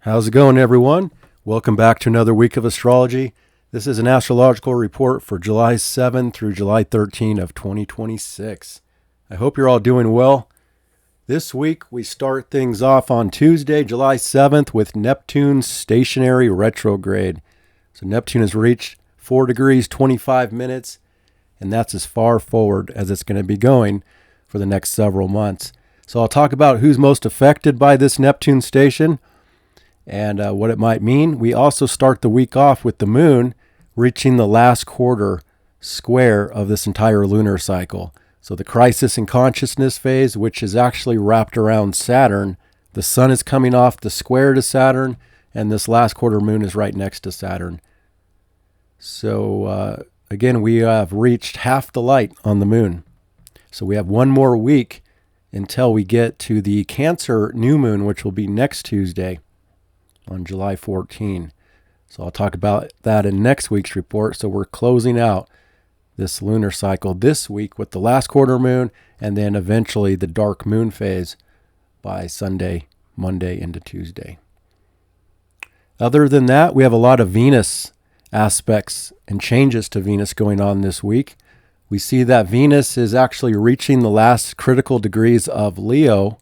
How's it going, everyone? Welcome back to another week of astrology. This is an astrological report for July 7 through July 13 of 2026. I hope you're all doing well. This week, we start things off on Tuesday, July 7th, with Neptune's stationary retrograde. So Neptune has reached 4 degrees 25 minutes, and that's as far forward as it's going to be going for the next several months. So I'll talk about who's most affected by this Neptune station and what it might mean. We also start the week off with the moon reaching the last quarter square of this entire lunar cycle. So the crisis in consciousness phase, which is actually wrapped around Saturn, the sun is coming off the square to Saturn, and this last quarter moon is right next to Saturn. So again, we have reached half the light on the moon. So we have one more week until we get to the Cancer new moon, which will be next Tuesday on July 14. So I'll talk about that in next week's report. So we're closing out this lunar cycle this week with the last quarter moon and then eventually the dark moon phase by Sunday, Monday into Tuesday. Other than that, we have a lot of Venus aspects and changes to Venus going on this week. We see that Venus is actually reaching the last critical degrees of Leo,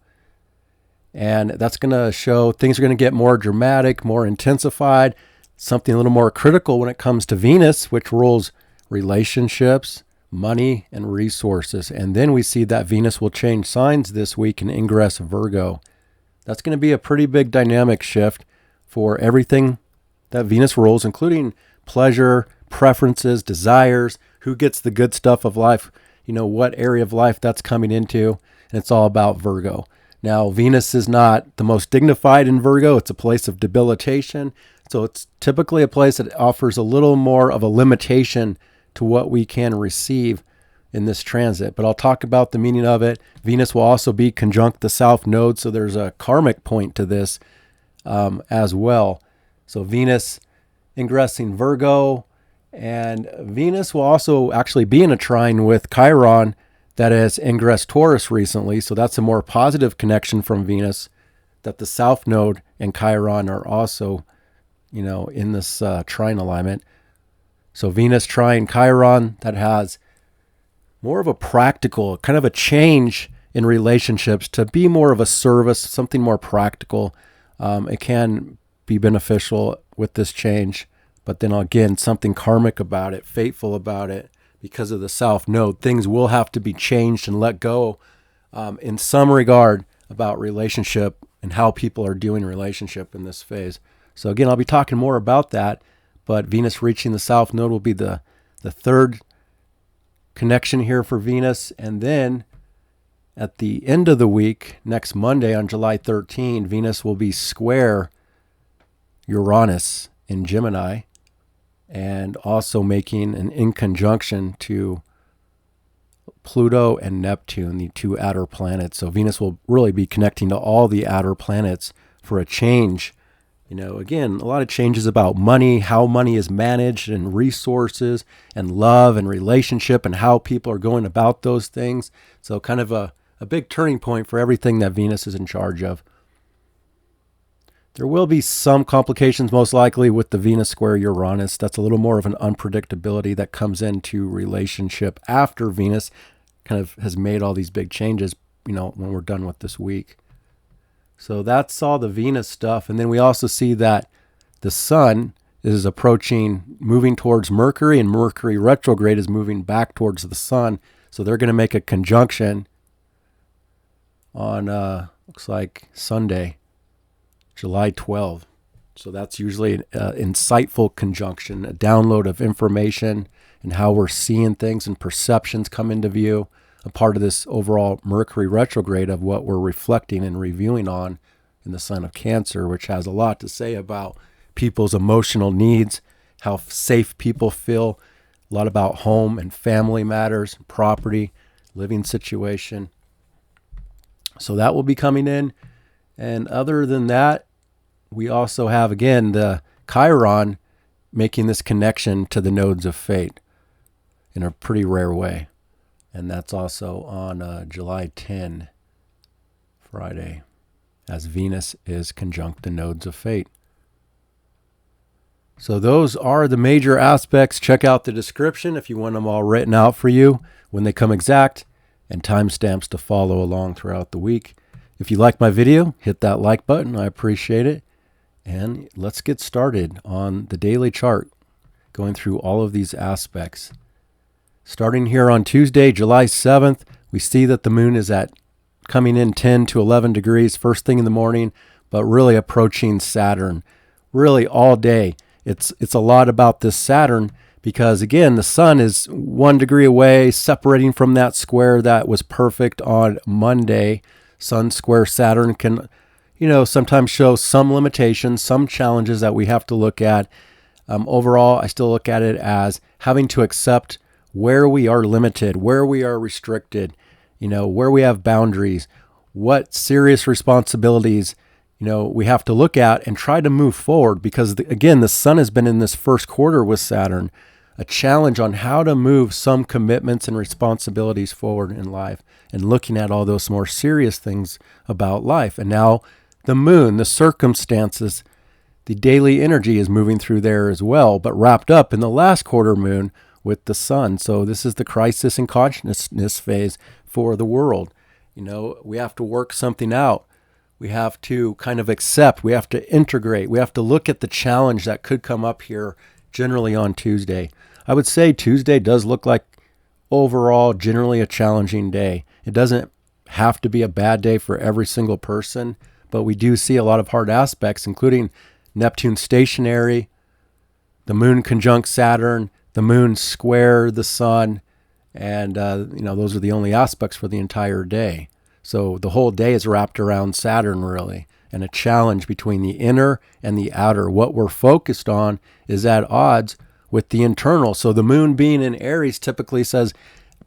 and that's going to show things are going to get more dramatic, more intensified, something a little more critical when it comes to Venus, which rules relationships, money, and resources. And then we see that Venus will change signs this week and ingress Virgo. That's going to be a pretty big dynamic shift for everything that Venus rules, including pleasure, preferences, desires, who gets the good stuff of life, what area of life that's coming into. And it's all about Virgo. Now, Venus is not the most dignified in Virgo. It's a place of debilitation. So it's typically a place that offers a little more of a limitation to what we can receive in this transit. But I'll talk about the meaning of it. Venus will also be conjunct the South Node, so there's a karmic point to this as well. So Venus ingressing Virgo, and Venus will also actually be in a trine with Chiron that has ingressed Taurus recently. So that's a more positive connection from Venus, that the South Node and Chiron are also, in this trine alignment. So Venus trine Chiron, that has more of a practical, kind of a change in relationships to be more of a service, something more practical. It can be beneficial with this change, but then again, something karmic about it, fateful about it. Because of the South Node, things will have to be changed and let go in some regard about relationship and how people are doing relationship in this phase. So again, I'll be talking more about that, but Venus reaching the South Node will be the third connection here for Venus. And then at the end of the week, next Monday on July 13, Venus will be square Uranus in Gemini, and also making an in conjunction to Pluto and Neptune, the two outer planets. So Venus will really be connecting to all the outer planets for a change. Again, a lot of changes about money, how money is managed, and resources, and love, and relationship, and how people are going about those things. So kind of a big turning point for everything that Venus is in charge of. There will be some complications, most likely, with the Venus square Uranus. That's a little more of an unpredictability that comes into relationship after Venus kind of has made all these big changes, when we're done with this week. So that's all the Venus stuff. And then we also see that the sun is approaching, moving towards Mercury, and Mercury retrograde is moving back towards the sun. So they're going to make a conjunction on, looks like Sunday, July 12th. So that's usually an insightful conjunction, a download of information and how we're seeing things and perceptions come into view, a part of this overall Mercury retrograde of what we're reflecting and reviewing on in the sign of Cancer, which has a lot to say about people's emotional needs, how safe people feel, a lot about home and family matters, property, living situation. So that will be coming in. And other than that, we also have, again, the Chiron making this connection to the nodes of fate in a pretty rare way. And that's also on July 10, Friday. as Venus is conjunct the nodes of fate. So those are the major aspects. Check out the description if you want them all written out for you when they come exact, and timestamps to follow along throughout the week. If you like my video, hit that like button. I appreciate it. And let's get started on the daily chart, going through all of these aspects. Starting here on Tuesday, July 7th, we see that the moon is coming in 10 to 11 degrees first thing in the morning, but really approaching Saturn really all day. It's a lot about this Saturn because, again, the sun is 1 degree away, separating from that square that was perfect on Monday. Sun square Saturn can, sometimes show some limitations, some challenges that we have to look at. Overall, I still look at it as having to accept where we are limited, where we are restricted, where we have boundaries, what serious responsibilities we have to look at and try to move forward because, again, the sun has been in this first quarter with Saturn, a challenge on how to move some commitments and responsibilities forward in life and looking at all those more serious things about life. And now the moon, the circumstances, the daily energy is moving through there as well, but wrapped up in the last quarter moon with the sun. So this is the crisis and consciousness phase for the world. We have to work something out. We have to kind of accept, we have to integrate, we have to look at the challenge that could come up here generally on Tuesday. I would say Tuesday does look like overall generally a challenging day. It doesn't have to be a bad day for every single person, but we do see a lot of hard aspects, including Neptune stationary, the moon conjunct Saturn, the moon square the sun, and those are the only aspects for the entire day. So the whole day is wrapped around Saturn, really, and a challenge between the inner and the outer. What we're focused on is at odds with the internal. So the moon being in Aries typically says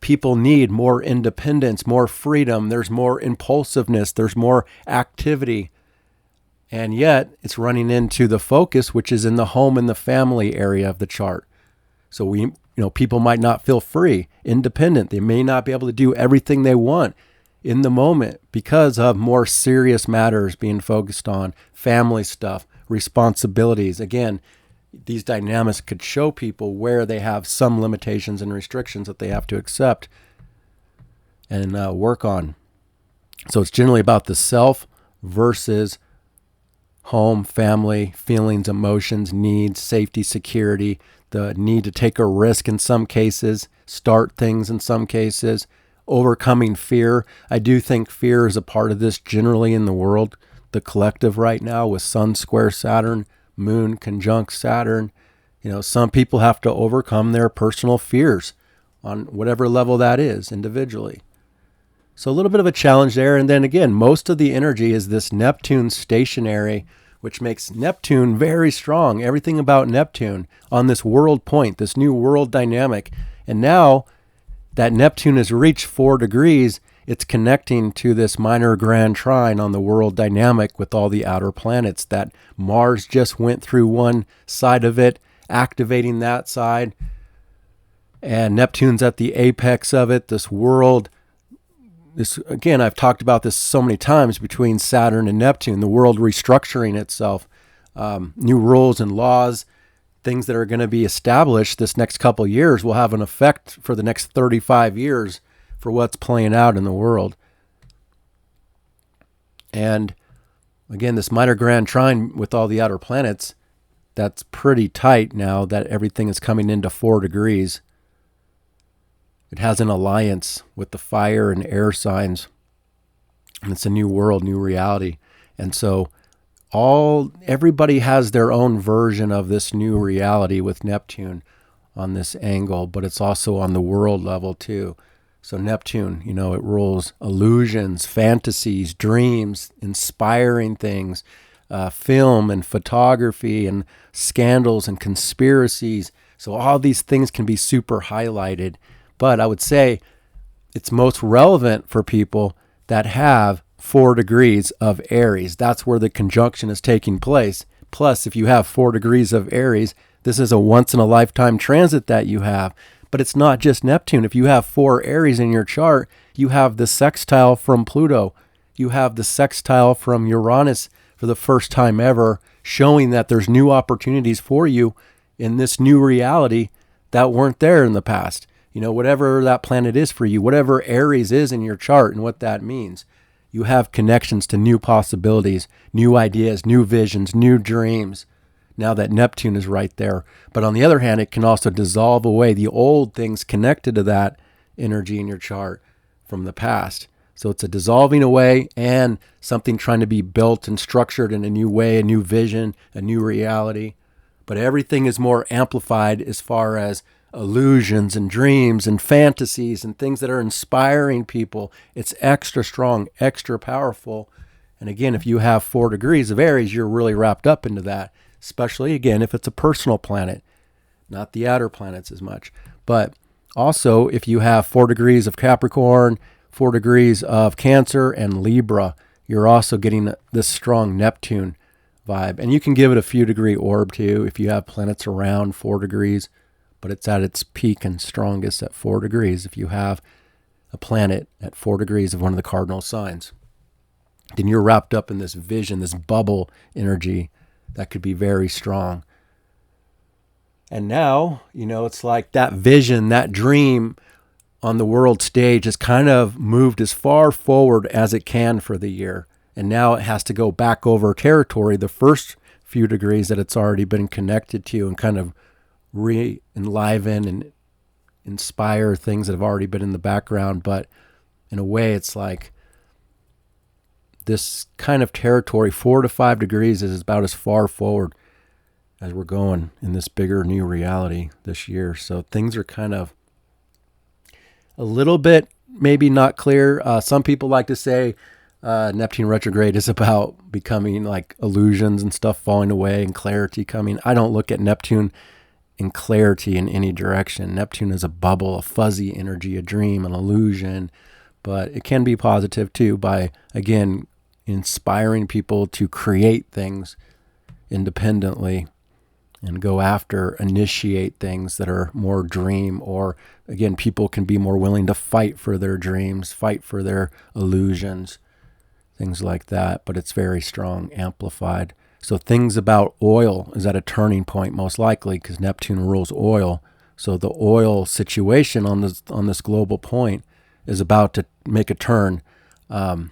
people need more independence, more freedom. There's more impulsiveness. There's more activity. And yet it's running into the focus, which is in the home and the family area of the chart. So people might not feel free, independent. They may not be able to do everything they want in the moment because of more serious matters being focused on, family stuff, responsibilities. Again, these dynamics could show people where they have some limitations and restrictions that they have to accept and work on. So it's generally about the self versus home, family, feelings, emotions, needs, safety, security, the need to take a risk in some cases, start things in some cases, overcoming fear. I do think fear is a part of this generally in the world, the collective right now with Sun square Saturn, Moon conjunct Saturn. Some people have to overcome their personal fears on whatever level that is individually. So a little bit of a challenge there. And then again, most of the energy is this Neptune stationary, which makes Neptune very strong. Everything about Neptune on this world point, this new world dynamic. And now that Neptune has reached 4 degrees, it's connecting to this minor grand trine on the world dynamic with all the outer planets that Mars just went through one side of it, activating that side. And Neptune's at the apex of it, this world. Again, I've talked about this so many times between Saturn and Neptune, the world restructuring itself, new rules and laws, things that are going to be established this next couple of years will have an effect for the next 35 years for what's playing out in the world. And again, this minor grand trine with all the outer planets, that's pretty tight now that everything is coming into 4 degrees. It has an alliance with the fire and air signs. And it's a new world, new reality. And so everybody has their own version of this new reality with Neptune on this angle, but it's also on the world level too. So Neptune, it rules illusions, fantasies, dreams, inspiring things, film and photography and scandals and conspiracies. So all these things can be super highlighted. But I would say it's most relevant for people that have 4 degrees of Aries. That's where the conjunction is taking place. Plus, if you have 4 degrees of Aries, this is a once-in-a-lifetime transit that you have. But it's not just Neptune. If you have 4 Aries in your chart, you have the sextile from Pluto. you have the sextile from Uranus for the first time ever, showing that there's new opportunities for you in this new reality that weren't there in the past. Whatever that planet is for you, whatever Aries is in your chart and what that means, you have connections to new possibilities, new ideas, new visions, new dreams, now that Neptune is right there. But on the other hand, it can also dissolve away the old things connected to that energy in your chart from the past. So it's a dissolving away and something trying to be built and structured in a new way, a new vision, a new reality. But everything is more amplified as far as illusions and dreams and fantasies and things that are inspiring people. It's extra strong, extra powerful. And again, if you have 4 degrees of Aries, you're really wrapped up into that, especially again, if it's a personal planet, not the outer planets as much. But also, if you have 4 degrees of Capricorn, 4 degrees of Cancer and Libra, you're also getting this strong Neptune vibe. And you can give it a few degree orb too if you have planets around 4 degrees. But it's at its peak and strongest at 4 degrees if you have a planet at 4 degrees of one of the cardinal signs. Then you're wrapped up in this vision, this bubble energy that could be very strong. And now, it's like that vision, that dream on the world stage has kind of moved as far forward as it can for the year. And now it has to go back over territory, the first few degrees that it's already been connected to, and kind of re-enliven and inspire things that have already been in the background. But in a way, it's like this kind of territory, 4 to 5 degrees, is about as far forward as we're going in this bigger new reality this year. So things are kind of a little bit maybe not clear. Some people like to say Neptune retrograde is about becoming like illusions and stuff falling away and clarity coming. I don't look at Neptune in clarity in any direction. Neptune is a bubble, a fuzzy energy, a dream, an illusion, but it can be positive too by, again, inspiring people to create things independently and go after, initiate things that are more dream, or again, people can be more willing to fight for their dreams, fight for their illusions, things like that, but it's very strong, amplified. So things about oil is at a turning point, most likely, because Neptune rules oil. So the oil situation on this global point is about to make a turn from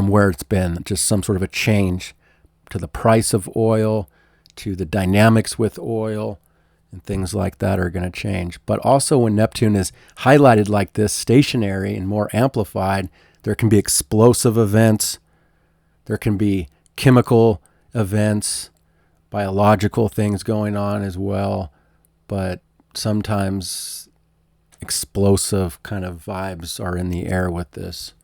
where it's been, just some sort of a change to the price of oil, to the dynamics with oil, and things like that are going to change. But also when Neptune is highlighted like this, stationary and more amplified, there can be explosive events, there can be chemical events, biological things going on as well, but sometimes explosive kind of vibes are in the air with this.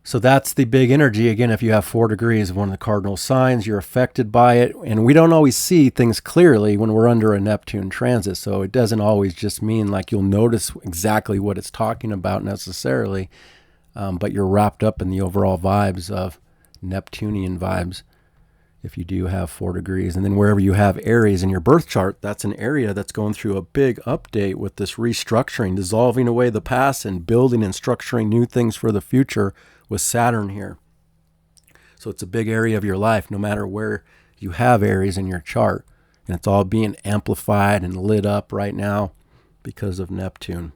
So that's the big energy. Again, if you have 4 degrees of one of the cardinal signs, you're affected by it. And we don't always see things clearly when we're under a Neptune transit. So it doesn't always just mean like you'll notice exactly what it's talking about necessarily, but you're wrapped up in the overall vibes of Neptunian vibes if you do have 4 degrees. And then wherever you have Aries in your birth chart, that's an area that's going through a big update with this restructuring, dissolving away the past and building and structuring new things for the future with Saturn here. So it's a big area of your life, no matter where you have Aries in your chart. And it's all being amplified and lit up right now because of Neptune.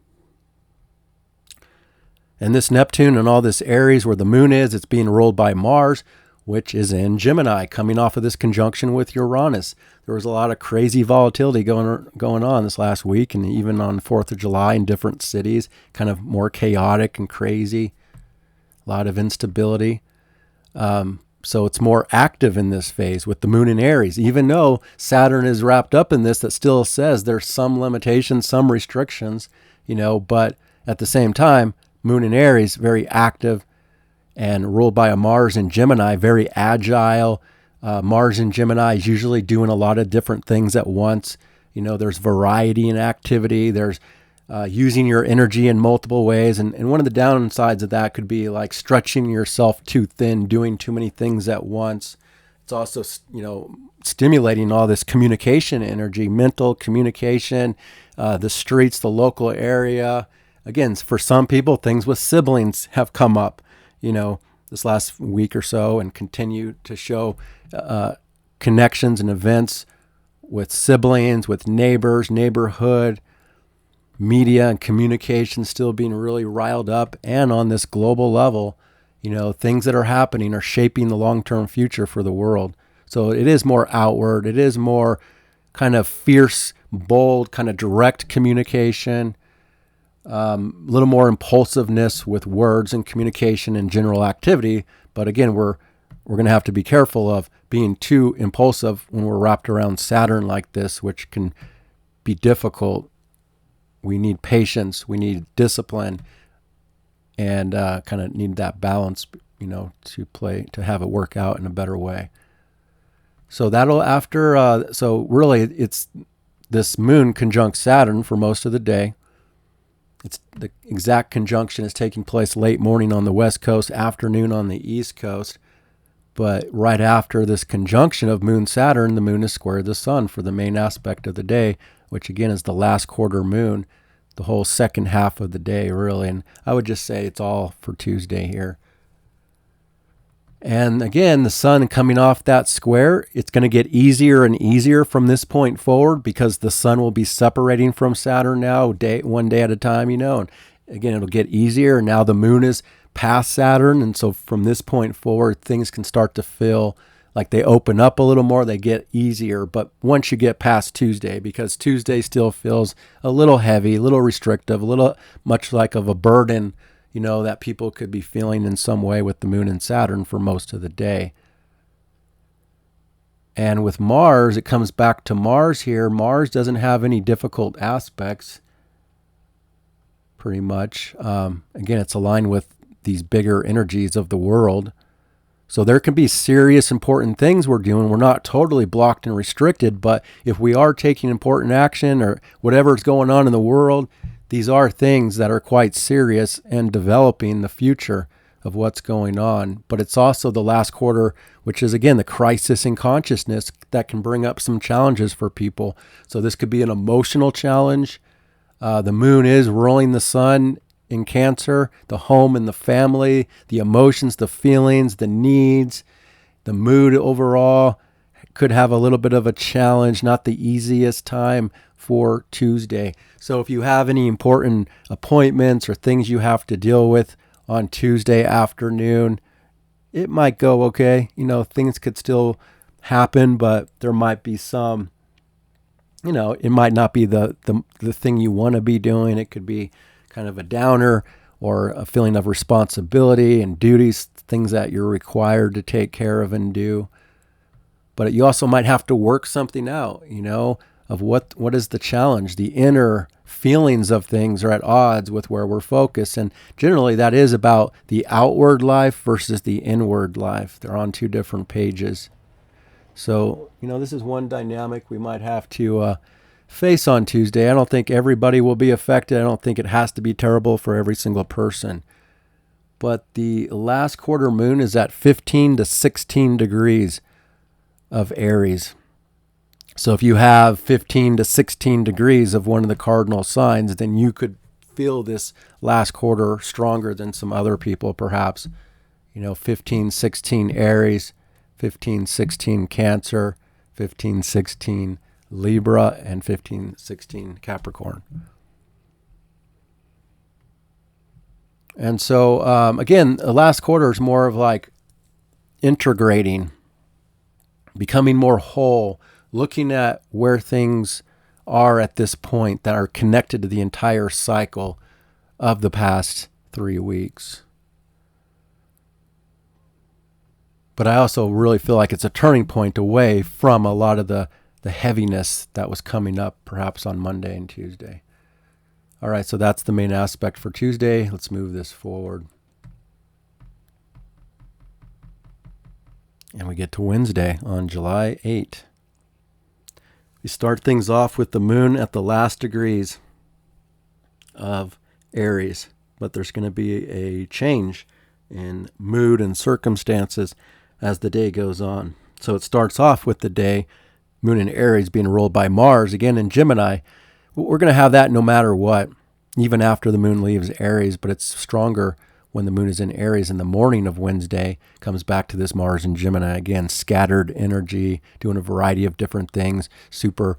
And this Neptune and all this Aries, where the moon is, it's being ruled by Mars, which is in Gemini, coming off of this conjunction with Uranus. There was a lot of crazy volatility going on this last week, and even on the 4th of July in different cities, kind of more chaotic and crazy, a lot of instability. So it's more active in this phase with the moon in Aries, even though Saturn is wrapped up in this, that still says there's some limitations, some restrictions, but at the same time, moon in Aries, very active and ruled by a Mars in Gemini, very agile. Mars in Gemini is usually doing a lot of different things at once. There's variety in activity. There's using your energy in multiple ways. And one of the downsides of that could be like stretching yourself too thin, doing too many things at once. It's also, stimulating all this communication energy, mental communication, the streets, the local area, again, for some people, things with siblings have come up, this last week or so, and continue to show connections and events with siblings, with neighbors, neighborhood, media and communication still being really riled up. And on this global level, things that are happening are shaping the long-term future for the world. So it is more outward. It is more kind of fierce, bold, kind of direct communication, a little more impulsiveness with words and communication and general activity. But again, we're going to have to be careful of being too impulsive when we're wrapped around Saturn like this, which can be difficult. We need patience. We need discipline, and kind of need that balance, to have it work out in a better way. So so really it's this moon conjunct Saturn for most of the day. It's the exact conjunction is taking place late morning on the West Coast, afternoon on the East Coast. But right after this conjunction of Moon Saturn, the moon is square the sun for the main aspect of the day, which again is the last quarter moon, the whole second half of the day, really. And I would just say it's all for Tuesday here. And again, the sun coming off that square, it's going to get easier and easier from this point forward because the sun will be separating from Saturn now, one day at a time, and again, it'll get easier. Now the moon is past Saturn, and so from this point forward, things can start to feel like they open up a little more, they get easier. But once you get past Tuesday, because Tuesday still feels a little heavy, a little restrictive, a little much like of a burden, that people could be feeling in some way with the moon and Saturn for most of the day. And with Mars, it comes back to Mars here. Mars doesn't have any difficult aspects, pretty much. Again, it's aligned with these bigger energies of the world. So there can be serious, important things we're doing. We're not totally blocked and restricted, but if we are taking important action or whatever's going on in the world, these are things that are quite serious and developing the future of what's going on. But it's also the last quarter, which is, again, the crisis in consciousness that can bring up some challenges for people. So this could be an emotional challenge. The moon is ruling the sun in Cancer, the home and the family, the emotions, the feelings, the needs, the mood overall could have a little bit of a challenge, not the easiest time for Tuesday. So if you have any important appointments or things you have to deal with on Tuesday afternoon, it might go okay. Things could still happen, but there might be some, it might not be the thing you want to be doing. It could be kind of a downer or a feeling of responsibility and duties, things that you're required to take care of and do. But you also might have to work something out, of what is the challenge. The inner feelings of things are at odds with where we're focused. And generally that is about the outward life versus the inward life. They're on two different pages. So, this is one dynamic we might have to face on Tuesday. I don't think everybody will be affected. I don't think it has to be terrible for every single person. But the last quarter moon is at 15 to 16 degrees of Aries. So if you have 15 to 16 degrees of one of the cardinal signs, then you could feel this last quarter stronger than some other people, perhaps. 15, 16 Aries, 15, 16 Cancer, 15, 16 Libra, and 15, 16 Capricorn. And so, again, the last quarter is more of like integrating, becoming more whole, looking at where things are at this point that are connected to the entire cycle of the past 3 weeks. But I also really feel like it's a turning point away from a lot of the heaviness that was coming up perhaps on Monday and Tuesday. All right, so that's the main aspect for Tuesday. Let's move this forward. And we get to Wednesday on July 8th. We start things off with the moon at the last degrees of Aries, but there's going to be a change in mood and circumstances as the day goes on. So it starts off with the day, moon in Aries being ruled by Mars, again in Gemini. We're going to have that no matter what. even after the moon leaves Aries, but it's stronger when the moon is in Aries in the morning of Wednesday. Comes back to this Mars and Gemini again, scattered energy, doing a variety of different things, super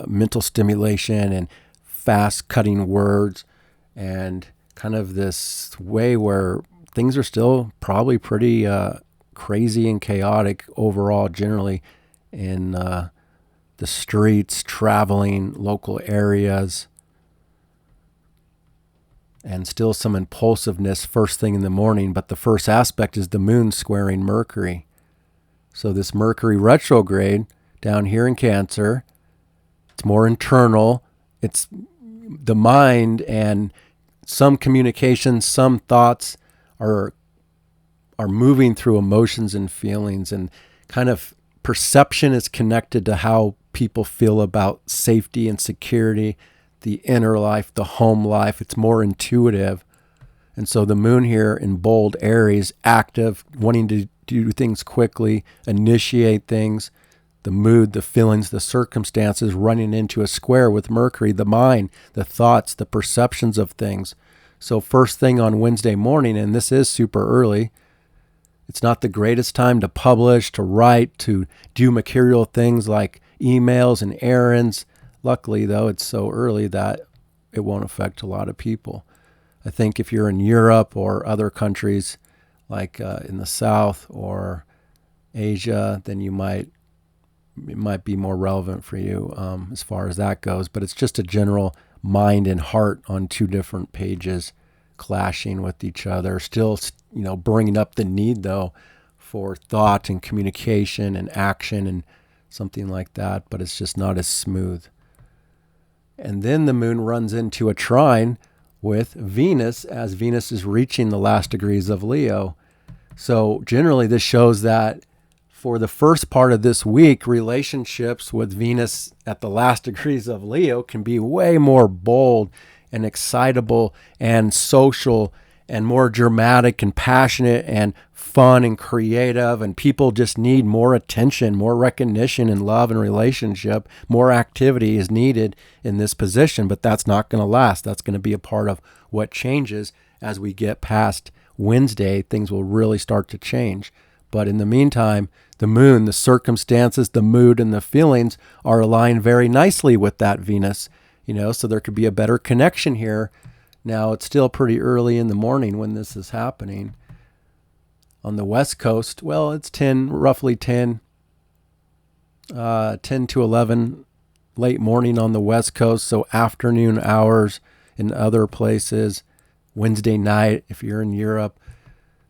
mental stimulation and fast cutting words, and kind of this way where things are still probably pretty crazy and chaotic overall, generally in the streets, traveling, local areas, and still some impulsiveness first thing in the morning. But the first aspect is the moon squaring Mercury. So this Mercury retrograde down here in Cancer, it's more internal. It's the mind, and some communications, some thoughts are moving through emotions and feelings, and kind of perception is connected to how people feel about safety and security, the inner life, the home life. It's more intuitive. And so the moon here in bold Aries, active, wanting to do things quickly, initiate things, the mood, the feelings, the circumstances, running into a square with Mercury, the mind, the thoughts, the perceptions of things. So first thing on Wednesday morning, and this is super early, it's not the greatest time to publish, to write, to do material things like emails and errands. Luckily, though, it's so early that it won't affect a lot of people. I think if you're in Europe or other countries like in the South or Asia, then it might be more relevant for you as far as that goes. But it's just a general mind and heart on two different pages clashing with each other. Still, bringing up the need, though, for thought and communication and action and something like that. But it's just not as smooth. And then the moon runs into a trine with Venus as Venus is reaching the last degrees of Leo. So generally this shows that for the first part of this week, relationships with Venus at the last degrees of Leo can be way more bold and excitable and social and more dramatic and passionate and fun and creative, and people just need more attention, more recognition and love and relationship. More activity is needed in this position, but that's not going to last. That's going to be a part of what changes as we get past Wednesday. Things will really start to change. But in the meantime, the moon, the circumstances, the mood, and the feelings are aligned very nicely with that Venus, so there could be a better connection here. Now, it's still pretty early in the morning when this is happening. On the West Coast, well, it's roughly 10 to 11 late morning on the West Coast, so afternoon hours in other places. Wednesday night, if you're in Europe.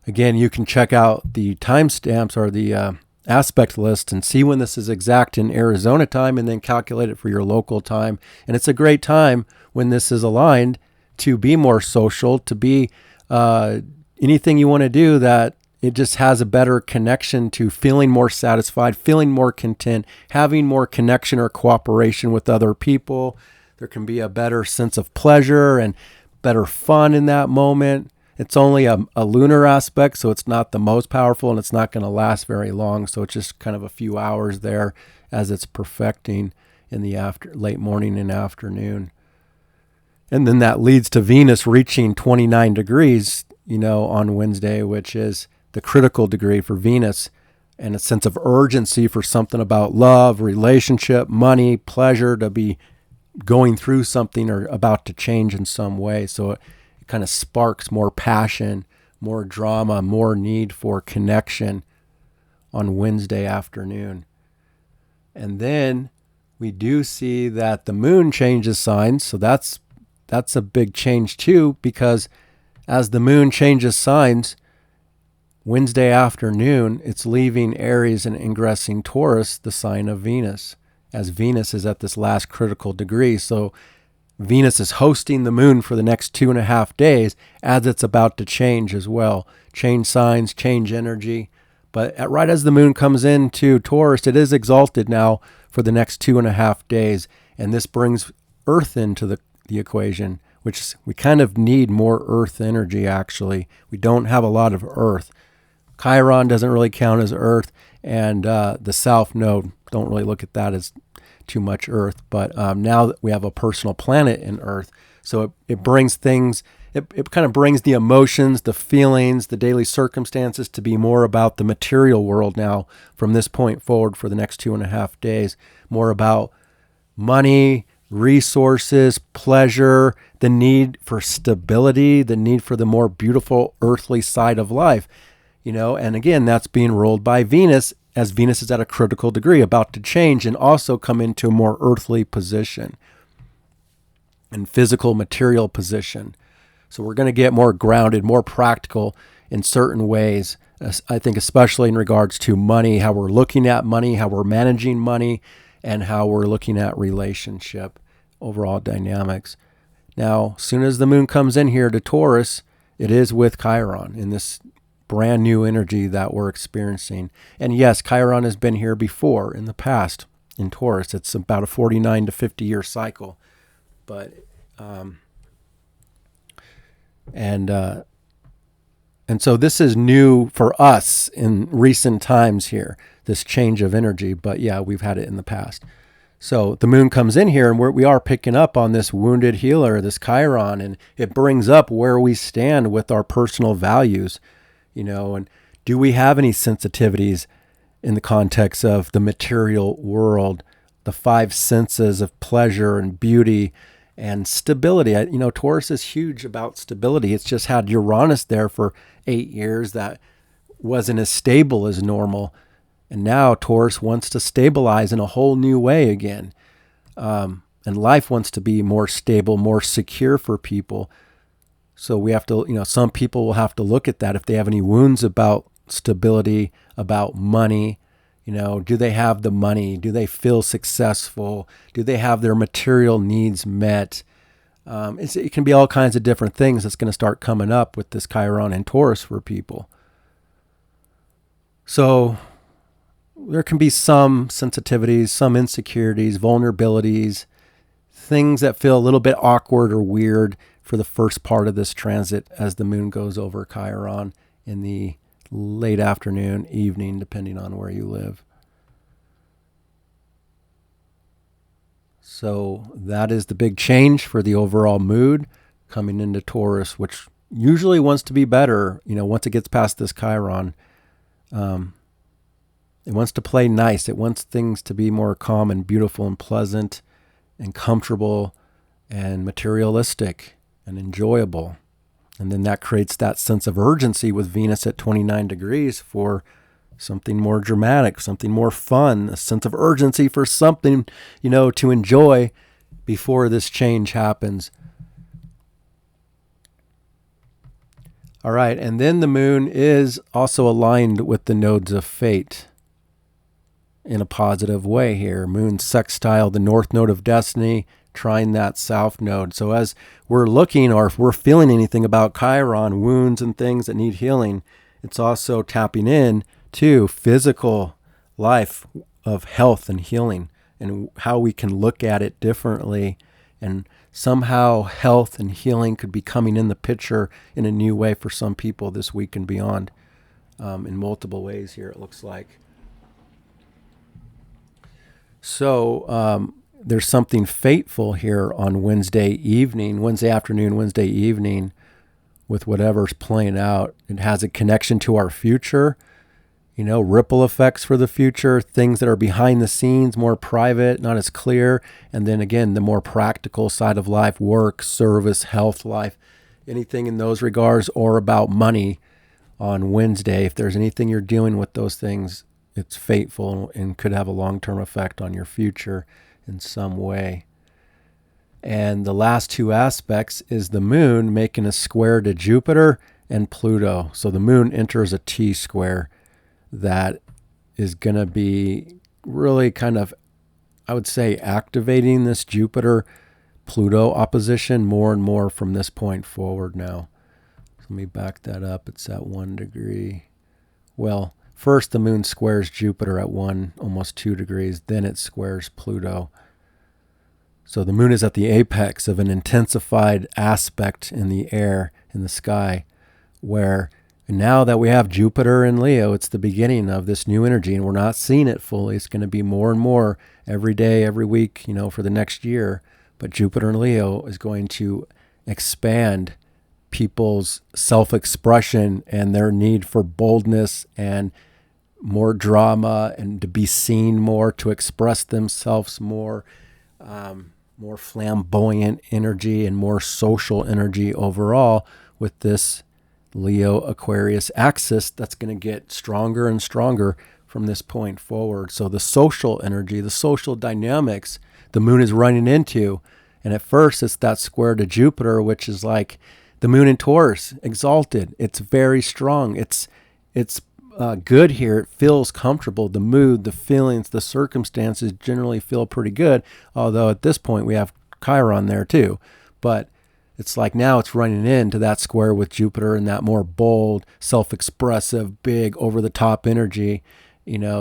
Again, you can check out the timestamps or the aspect list and see when this is exact in Arizona time, and then calculate it for your local time. And it's a great time when this is aligned to be more social, to be anything you want to do that it just has a better connection to feeling more satisfied, feeling more content, having more connection or cooperation with other people. There can be a better sense of pleasure and better fun in that moment. It's only a lunar aspect, so it's not the most powerful, and it's not going to last very long. So it's just kind of a few hours there as it's perfecting in the late morning and afternoon. And then that leads to Venus reaching 29 degrees, on Wednesday, which is the critical degree for Venus, and a sense of urgency for something about love, relationship, money, pleasure, to be going through something or about to change in some way. So it kind of sparks more passion, more drama, more need for connection on Wednesday afternoon. And then we do see that the moon changes signs. So that's a big change too, because as the moon changes signs, Wednesday afternoon, it's leaving Aries and ingressing Taurus, the sign of Venus, as Venus is at this last critical degree. So Venus is hosting the moon for the next 2.5 days as it's about to change as well. Change signs, change energy. But right as the moon comes into Taurus, it is exalted now for the next 2.5 days. And this brings Earth into the equation, which we kind of need more Earth energy, actually. We don't have a lot of Earth. Chiron doesn't really count as Earth, and the South Node, don't really look at that as too much Earth. But now that we have a personal planet in Earth, so it brings things, it kind of brings the emotions, the feelings, the daily circumstances to be more about the material world now from this point forward for the next 2.5 days, more about money, resources, pleasure, the need for stability, the need for the more beautiful earthly side of life, and again, that's being ruled by Venus, as Venus is at a critical degree, about to change and also come into a more earthly position and physical material position. So we're going to get more grounded, more practical in certain ways. I think especially in regards to money, how we're looking at money, how we're managing money, and how we're looking at relationship, overall dynamics. Now, as soon as the moon comes in here to Taurus, it is with Chiron in this brand new energy that we're experiencing. And yes, Chiron has been here before in the past in Taurus. It's about a 49 to 50 year cycle. But, and so this is new for us in recent times here, this change of energy. But yeah, we've had it in the past. So the moon comes in here, and we are picking up on this wounded healer, this Chiron, and it brings up where we stand with our personal values, and do we have any sensitivities in the context of the material world, the 5 senses of pleasure and beauty and stability. Taurus is huge about stability. It's just had Uranus there for 8 years that wasn't as stable as normal. And now Taurus wants to stabilize in a whole new way again. And life wants to be more stable, more secure for people. So we have to, some people will have to look at that if they have any wounds about stability, about money. Do they have the money? Do they feel successful? Do they have their material needs met? It can be all kinds of different things that's going to start coming up with this Chiron and Taurus for people. So there can be some sensitivities, some insecurities, vulnerabilities, things that feel a little bit awkward or weird for the first part of this transit as the moon goes over Chiron in the late afternoon, evening, depending on where you live. So that is the big change for the overall mood coming into Taurus, which usually wants to be better, once it gets past this Chiron. It wants to play nice. It wants things to be more calm and beautiful and pleasant and comfortable and materialistic and enjoyable. And then that creates that sense of urgency with Venus at 29 degrees for something more dramatic, something more fun, a sense of urgency for something, to enjoy before this change happens. All right, and then the moon is also aligned with the nodes of fate in a positive way here. Moon sextile the north node of destiny, trine that south node. So as we're looking, or if we're feeling anything about Chiron, wounds and things that need healing, it's also tapping in to physical life of health and healing and how we can look at it differently. And somehow health and healing could be coming in the picture in a new way for some people this week and beyond, in multiple ways here, it looks like. So there's something fateful here on Wednesday afternoon, Wednesday evening, with whatever's playing out. It has a connection to our future, ripple effects for the future, things that are behind the scenes, more private, not as clear. And then again, the more practical side of life, work, service, health life, anything in those regards, or about money on Wednesday. If there's anything you're dealing with those things, it's fateful and could have a long-term effect on your future in some way. And the last two aspects is the moon making a square to Jupiter and Pluto. So the moon enters a T-square that is going to be really kind of, I would say, activating this Jupiter-Pluto opposition more and more from this point forward now. So let me back that up. It's at 1 degree. Well, first, the moon squares Jupiter at 1, almost 2 degrees. Then it squares Pluto. So the moon is at the apex of an intensified aspect in the air, in the sky, where And now that we have Jupiter in Leo, it's the beginning of this new energy, and we're not seeing it fully. It's going to be more and more every day, every week, for the next year. But Jupiter in Leo is going to expand people's self-expression and their need for boldness and more drama and to be seen more, to express themselves more, more flamboyant energy and more social energy overall with this Leo Aquarius axis that's going to get stronger and stronger from this point forward. So the social energy, the social dynamics the moon is running into, and at first it's that square to Jupiter, which is like the moon in Taurus, exalted. It's very strong. It's good here. It feels comfortable. The mood, the feelings, the circumstances generally feel pretty good, although at this point we have Chiron there too. But it's like now it's running into that square with Jupiter and that more bold, self-expressive, big, over-the-top energy,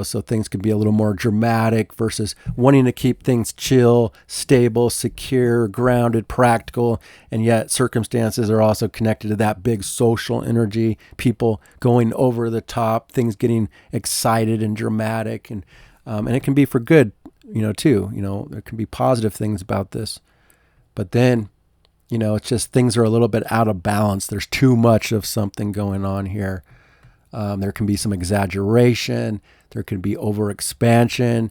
so things can be a little more dramatic versus wanting to keep things chill, stable, secure, grounded, practical, and yet circumstances are also connected to that big social energy, people going over the top, things getting excited and dramatic, and it can be for good, too. There can be positive things about this, but then it's just things are a little bit out of balance. There's too much of something going on here. There can be some exaggeration. There could be overexpansion.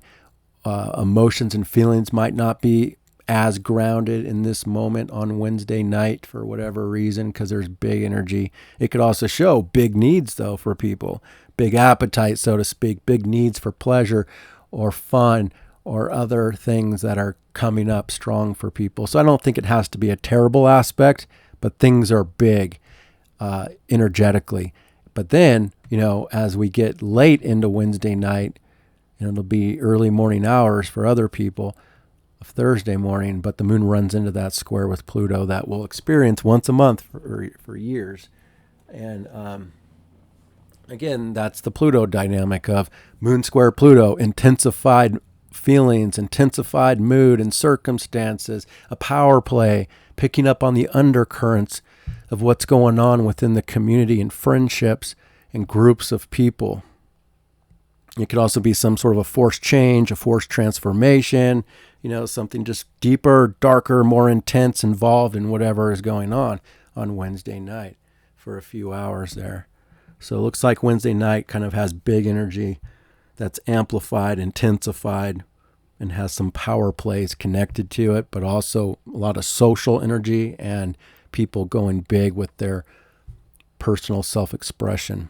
Emotions and feelings might not be as grounded in this moment on Wednesday night for whatever reason, because there's big energy. It could also show big needs, though, for people. Big appetite, so to speak. Big needs for pleasure or fun or other things that are coming up strong for people. So I don't think it has to be a terrible aspect, but things are big energetically. But then, as we get late into Wednesday night, it'll be early morning hours for other people of Thursday morning, but the moon runs into that square with Pluto that we'll experience once a month for years. And again, that's the Pluto dynamic of moon square Pluto, intensified feelings, intensified mood and circumstances, a power play, picking up on the undercurrents of what's going on within the community and friendships and groups of people. It could also be some sort of a forced change, a forced transformation, something just deeper, darker, more intense, involved in whatever is going on Wednesday night for a few hours there. So it looks like Wednesday night kind of has big energy that's amplified, intensified, and has some power plays connected to it, but also a lot of social energy and people going big with their personal self-expression.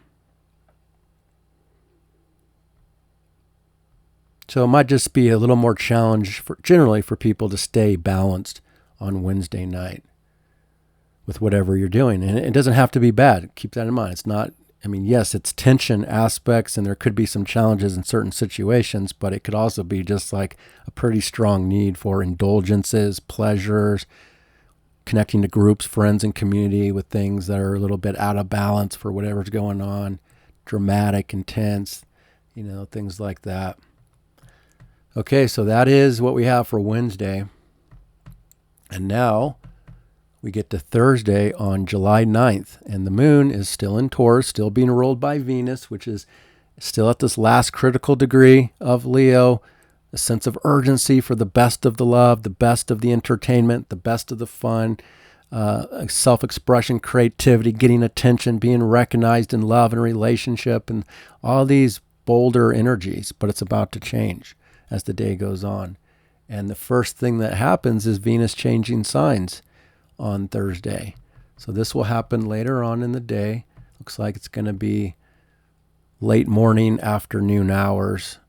So it might just be a little more challenge generally for people to stay balanced on Wednesday night with whatever you're doing. And it doesn't have to be bad. Keep that in mind. It's not, yes, it's tension aspects and there could be some challenges in certain situations, but it could also be just like a pretty strong need for indulgences, pleasures, connecting to groups, friends, and community with things that are a little bit out of balance for whatever's going on, dramatic, intense, things like that. Okay, so that is what we have for Wednesday. And now we get to Thursday on July 9th, and the moon is still in Taurus, still being ruled by Venus, which is still at this last critical degree of Leo, a sense of urgency for the best of the love, the best of the entertainment, the best of the fun, self-expression, creativity, getting attention, being recognized in love and relationship, and all these bolder energies, but it's about to change as the day goes on. And the first thing that happens is Venus changing signs on Thursday. So this will happen later on in the day. Looks like it's going to be late morning, afternoon hours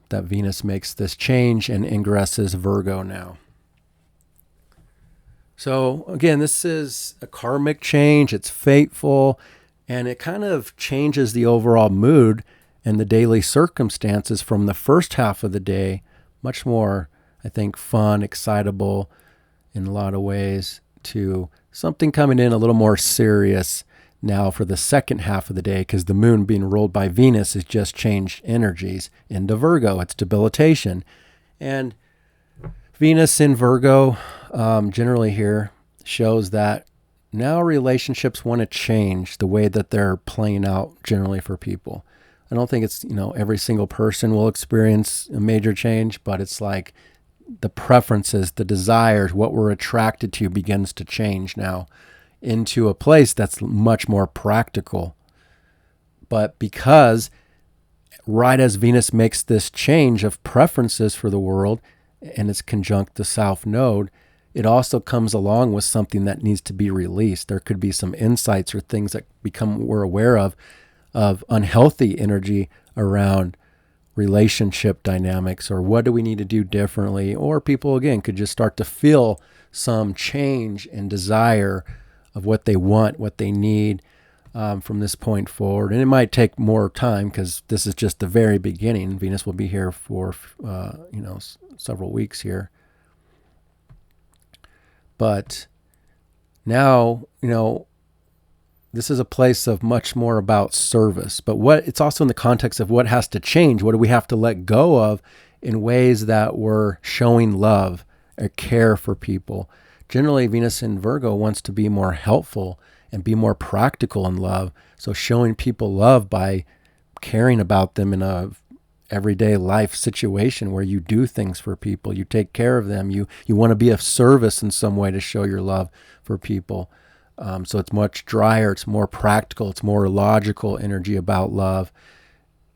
that Venus makes this change and ingresses Virgo now. So again, this is a karmic change. It's fateful, and it kind of changes the overall mood and the daily circumstances from the first half of the day, much more, I think, fun, excitable in a lot of ways, to something coming in a little more serious now for the second half of the day, because the moon being ruled by Venus has just changed energies into Virgo. It's debilitation. And Venus in Virgo generally here shows that now relationships want to change the way that they're playing out generally for people. I don't think it's, every single person will experience a major change, but it's like the preferences, the desires, what we're attracted to begins to change now into a place that's much more practical. But because right as Venus makes this change of preferences for the world and it's conjunct the South Node, it also comes along with something that needs to be released. There could be some insights or things that we're aware of unhealthy energy around relationship dynamics, or what do we need to do differently, or people again could just start to feel some change and desire of what they want, what they need from this point forward. And it might take more time because this is just the very beginning. Venus will be here for several weeks here, but now this is a place of much more about service, but it's also in the context of what has to change. What do we have to let go of in ways that we're showing love or care for people? Generally, Venus in Virgo wants to be more helpful and be more practical in love. So showing people love by caring about them in a everyday life situation where you do things for people, you take care of them, you want to be of service in some way to show your love for people. So it's much drier, it's more practical, it's more logical energy about love.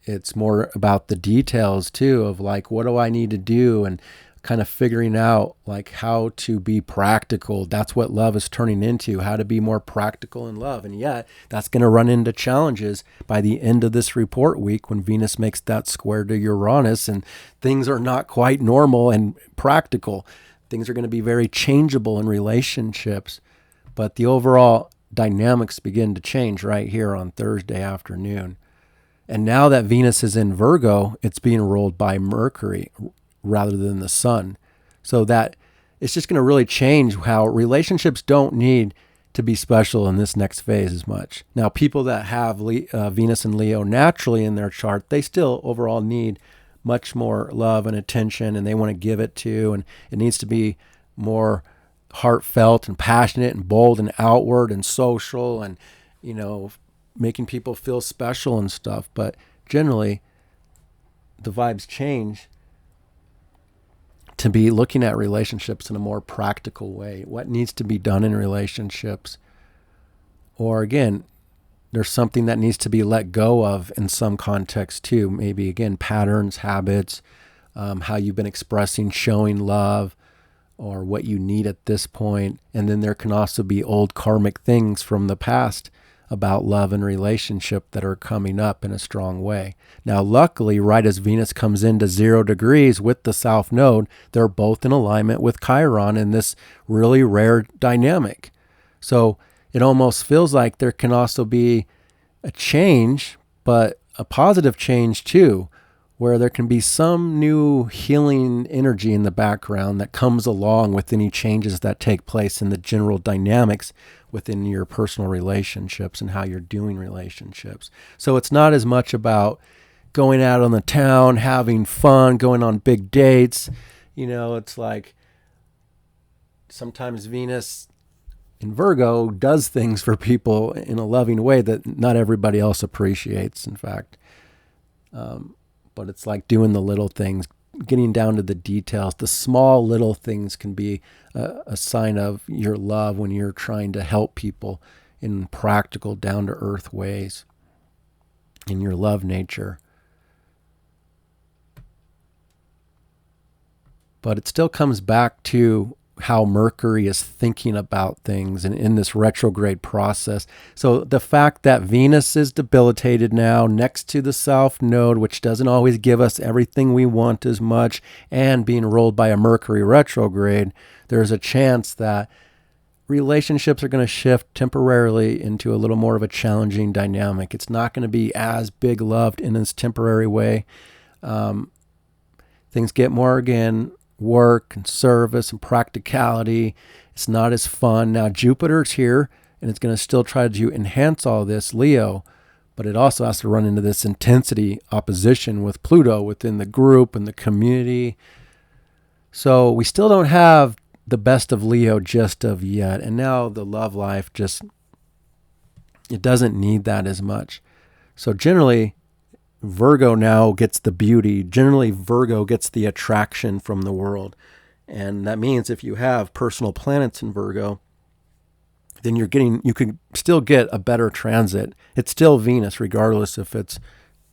It's more about the details too of like, what do I need to do, and kind of figuring out like how to be practical. That's what love is turning into, how to be more practical in love. And yet that's going to run into challenges by the end of this report week when Venus makes that square to Uranus and things are not quite normal and practical. Things are going to be very changeable in relationships. But the overall dynamics begin to change right here on Thursday afternoon. And now that Venus is in Virgo, it's being ruled by Mercury rather than the Sun. So that it's just going to really change how relationships don't need to be special in this next phase as much. Now, people that have Venus and Leo naturally in their chart, they still overall need much more love and attention, and they want to give it to, and it needs to be more heartfelt and passionate and bold and outward and social and, making people feel special and stuff. But generally, the vibes change to be looking at relationships in a more practical way. What needs to be done in relationships? Or again, there's something that needs to be let go of in some context too. Maybe again, patterns, habits, how you've been expressing, showing love, or what you need at this point. And then there can also be old karmic things from the past about love and relationship that are coming up in a strong way. Now, luckily, right as Venus comes into 0 degrees with the South Node, they're both in alignment with Chiron in this really rare dynamic. So it almost feels like there can also be a change, but a positive change too, where there can be some new healing energy in the background that comes along with any changes that take place in the general dynamics within your personal relationships and how you're doing relationships. So it's not as much about going out on the town, having fun, going on big dates. It's like sometimes Venus in Virgo does things for people in a loving way that not everybody else appreciates, in fact. But it's like doing the little things, getting down to the details. The small little things can be a sign of your love when you're trying to help people in practical, down-to-earth ways in your love nature. But it still comes back to how Mercury is thinking about things and in this retrograde process. So the fact that Venus is debilitated now next to the South Node, which doesn't always give us everything we want as much, and being rolled by a Mercury retrograde, there's a chance that relationships are going to shift temporarily into a little more of a challenging dynamic. It's not going to be as big loved in this temporary way. Things get more, again, work and service and practicality. It's not as fun. Now Jupiter's here and it's going to still try to enhance all this, Leo, but it also has to run into this intensity opposition with Pluto within the group and the community. So we still don't have the best of Leo just of yet. And now the love life it doesn't need that as much. So generally, Virgo now gets the beauty. Generally, Virgo gets the attraction from the world. And that means if you have personal planets in Virgo, then you can still get a better transit. It's still Venus, regardless if it's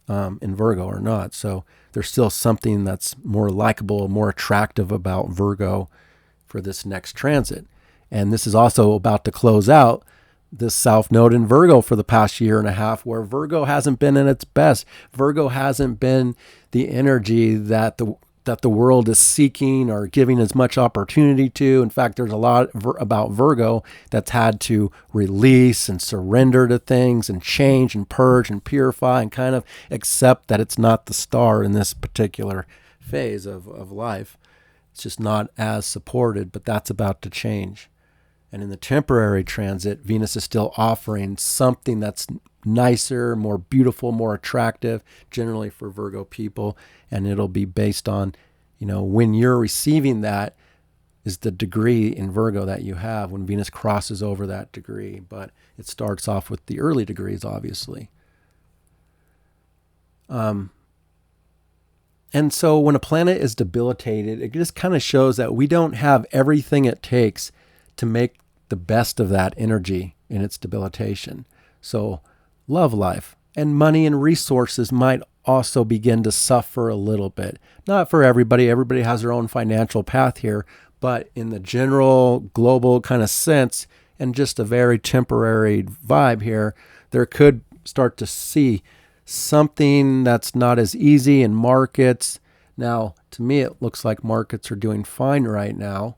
in Virgo or not. So there's still something that's more likable, more attractive about Virgo for this next transit. And this is also about to close out this South Node in Virgo for the past year and a half, where Virgo hasn't been in its best. Virgo hasn't been the energy that the world is seeking or giving as much opportunity to. In fact, there's a lot about Virgo that's had to release and surrender to things and change and purge and purify and kind of accept that it's not the star in this particular phase of life. It's just not as supported, but that's about to change. And in the temporary transit, Venus is still offering something that's nicer, more beautiful, more attractive, generally for Virgo people. And it'll be based on, when you're receiving that is the degree in Virgo that you have when Venus crosses over that degree. But it starts off with the early degrees, obviously. And so when a planet is debilitated, it just kind of shows that we don't have everything it takes to make the best of that energy in its debilitation. So love life and money and resources might also begin to suffer a little bit. Not for everybody. Everybody has their own financial path here, but in the general global kind of sense and just a very temporary vibe here, there could start to see something that's not as easy in markets. Now, to me, it looks like markets are doing fine right now.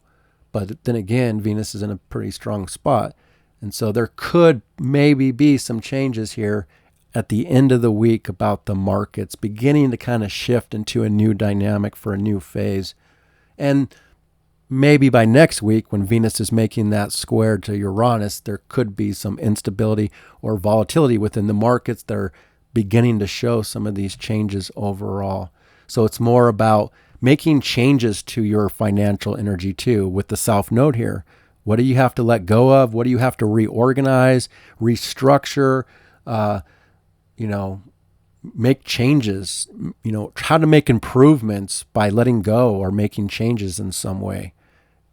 But then again, Venus is in a pretty strong spot. And so there could maybe be some changes here at the end of the week about the markets beginning to kind of shift into a new dynamic for a new phase. And maybe by next week, when Venus is making that square to Uranus, there could be some instability or volatility within the markets that are beginning to show some of these changes overall. So it's more about making changes to your financial energy too with the South Node here. What do you have to let go of? What do you have to reorganize, restructure, make changes, how to make improvements by letting go or making changes in some way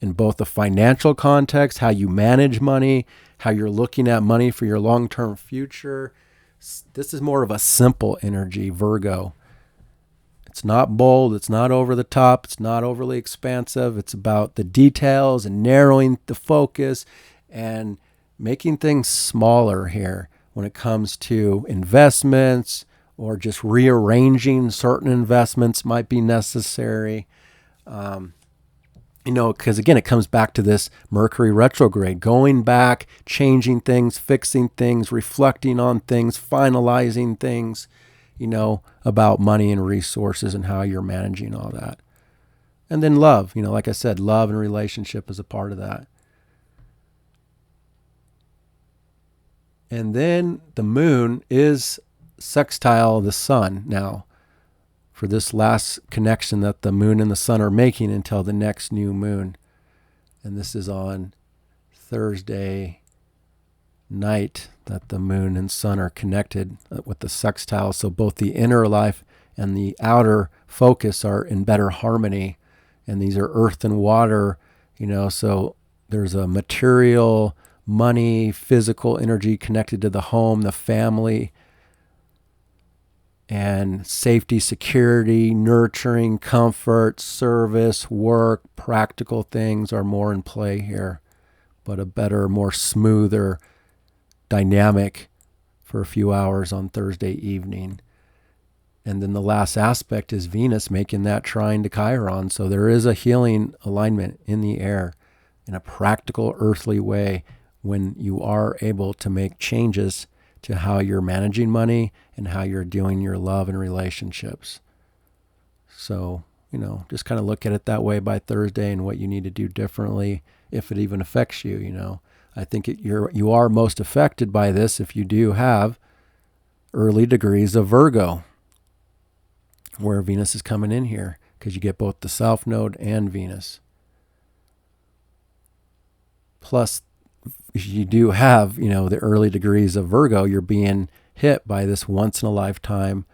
in both the financial context, how you manage money, how you're looking at money for your long-term future. This is more of a simple energy, Virgo. It's not bold. It's not over the top. It's not overly expansive. It's about the details and narrowing the focus and making things smaller here when it comes to investments or just rearranging certain investments might be necessary. Because again, it comes back to this Mercury retrograde, going back, changing things, fixing things, reflecting on things, finalizing things, about money and resources and how you're managing all that. And then love, like I said, love and relationship is a part of that. And then the moon is sextile the sun now for this last connection that the moon and the sun are making until the next new moon. And this is on Thursday night that the moon and sun are connected with the sextile. So both the inner life and the outer focus are in better harmony. And these are earth and water, so there's a material, money, physical energy connected to the home, the family, and safety, security, nurturing, comfort, service, work, practical things are more in play here, but a better, more smoother dynamic for a few hours on Thursday evening. And then the last aspect is Venus making that trine to Chiron. So there is a healing alignment in the air in a practical, earthly way when you are able to make changes to how you're managing money and how you're doing your love and relationships. So, just kind of look at it that way by Thursday and what you need to do differently if it even affects you, I think you are most affected by this if you do have early degrees of Virgo, where Venus is coming in here, because you get both the South Node and Venus. Plus, you do have, the early degrees of Virgo. You're being hit by this once in a lifetime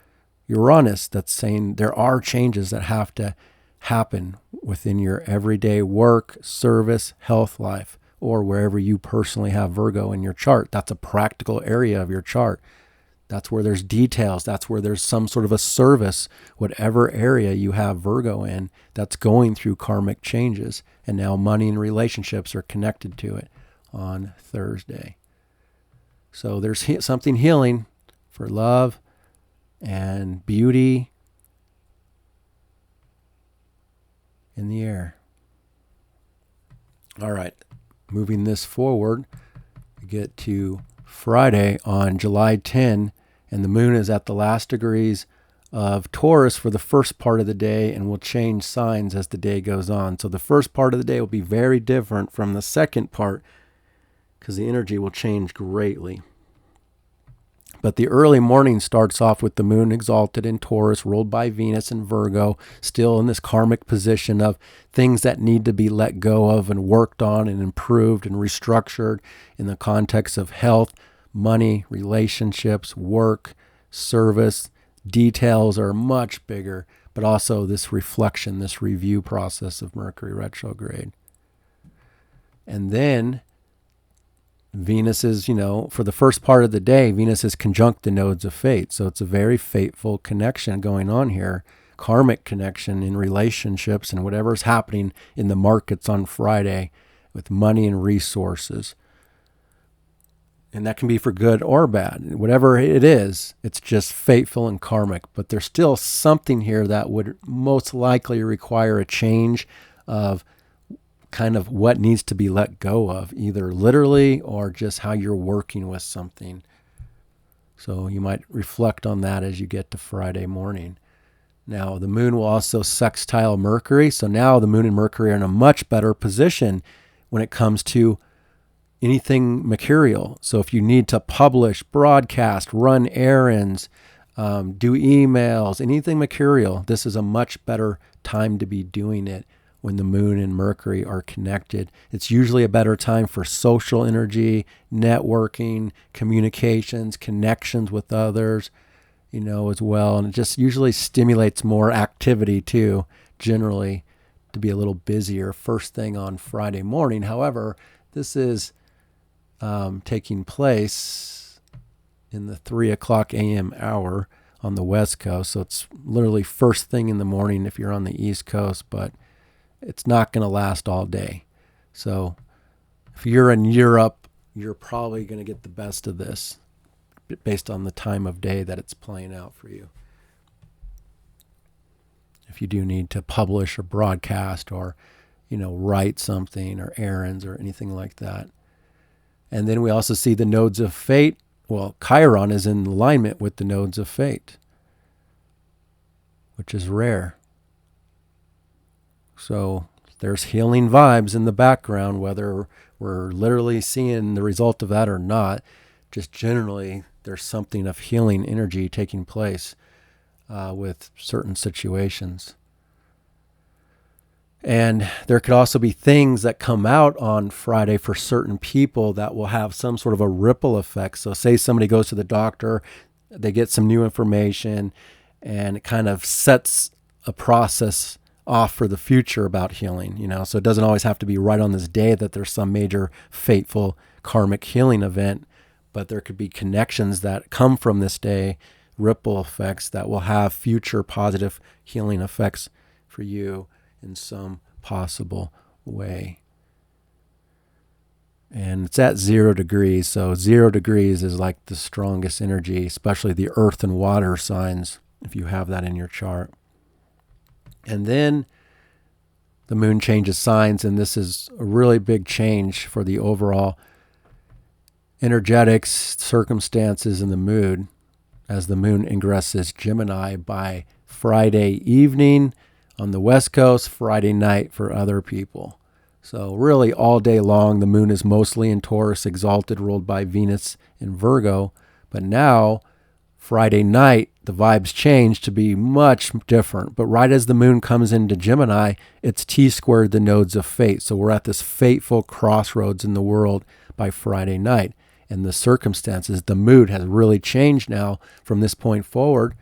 Uranus that's saying there are changes that have to happen within your everyday work, service, health life, or wherever you personally have Virgo in your chart. That's a practical area of your chart. That's where there's details. That's where there's some sort of a service, whatever area you have Virgo in, that's going through karmic changes. And now money and relationships are connected to it on Thursday. So there's something healing for love and beauty in the air. All right, moving this forward, we get to Friday on July 10, and the moon is at the last degrees of Taurus for the first part of the day and will change signs as the day goes on. So the first part of the day will be very different from the second part because the energy will change greatly. But the early morning starts off with the moon exalted in Taurus, ruled by Venus and Virgo, still in this karmic position of things that need to be let go of and worked on and improved and restructured in the context of health, money, relationships, work, service. Details are much bigger, but also this reflection, this review process of Mercury retrograde. And then Venus is, for the first part of the day, Venus is conjunct the nodes of fate. So it's a very fateful connection going on here, karmic connection in relationships and whatever's happening in the markets on Friday with money and resources. And that can be for good or bad. Whatever it is, it's just fateful and karmic. But there's still something here that would most likely require a change of kind of what needs to be let go of, either literally or just how you're working with something. So you might reflect on that as you get to Friday morning. Now, the moon will also sextile Mercury. So now the moon and Mercury are in a much better position when it comes to anything mercurial. So if you need to publish, broadcast, run errands, do emails, anything mercurial, this is a much better time to be doing it when the moon and Mercury are connected. It's usually a better time for social energy, networking, communications, connections with others, as well. And it just usually stimulates more activity too, generally, to be a little busier first thing on Friday morning. However, this is taking place in the 3 o'clock a.m. hour on the West Coast. So it's literally first thing in the morning if you're on the East Coast, but it's not going to last all day. So if you're in Europe, you're probably going to get the best of this based on the time of day that it's playing out for you. If you do need to publish or broadcast or, write something or errands or anything like that. And then we also see the nodes of fate. Well, Chiron is in alignment with the nodes of fate, which is rare. So there's healing vibes in the background, whether we're literally seeing the result of that or not. Just generally, there's something of healing energy taking place with certain situations. And there could also be things that come out on Friday for certain people that will have some sort of a ripple effect. So say somebody goes to the doctor, they get some new information, and it kind of sets a process off for the future about healing, so it doesn't always have to be right on this day that there's some major fateful karmic healing event, but there could be connections that come from this day, ripple effects that will have future positive healing effects for you in some possible way. And it's at 0 degrees, so 0 degrees is like the strongest energy, especially the earth and water signs, if you have that in your chart. And then the moon changes signs, and this is a really big change for the overall energetics, circumstances, and the mood as the moon ingresses Gemini by Friday evening on the West Coast, Friday night for other people. So really all day long, the moon is mostly in Taurus, exalted, ruled by Venus in Virgo. But now, Friday night, the vibes change to be much different. But right as the moon comes into Gemini, it's T-squared the nodes of fate. So we're at this fateful crossroads in the world by Friday night. And the circumstances, the mood has really changed now from this point forward,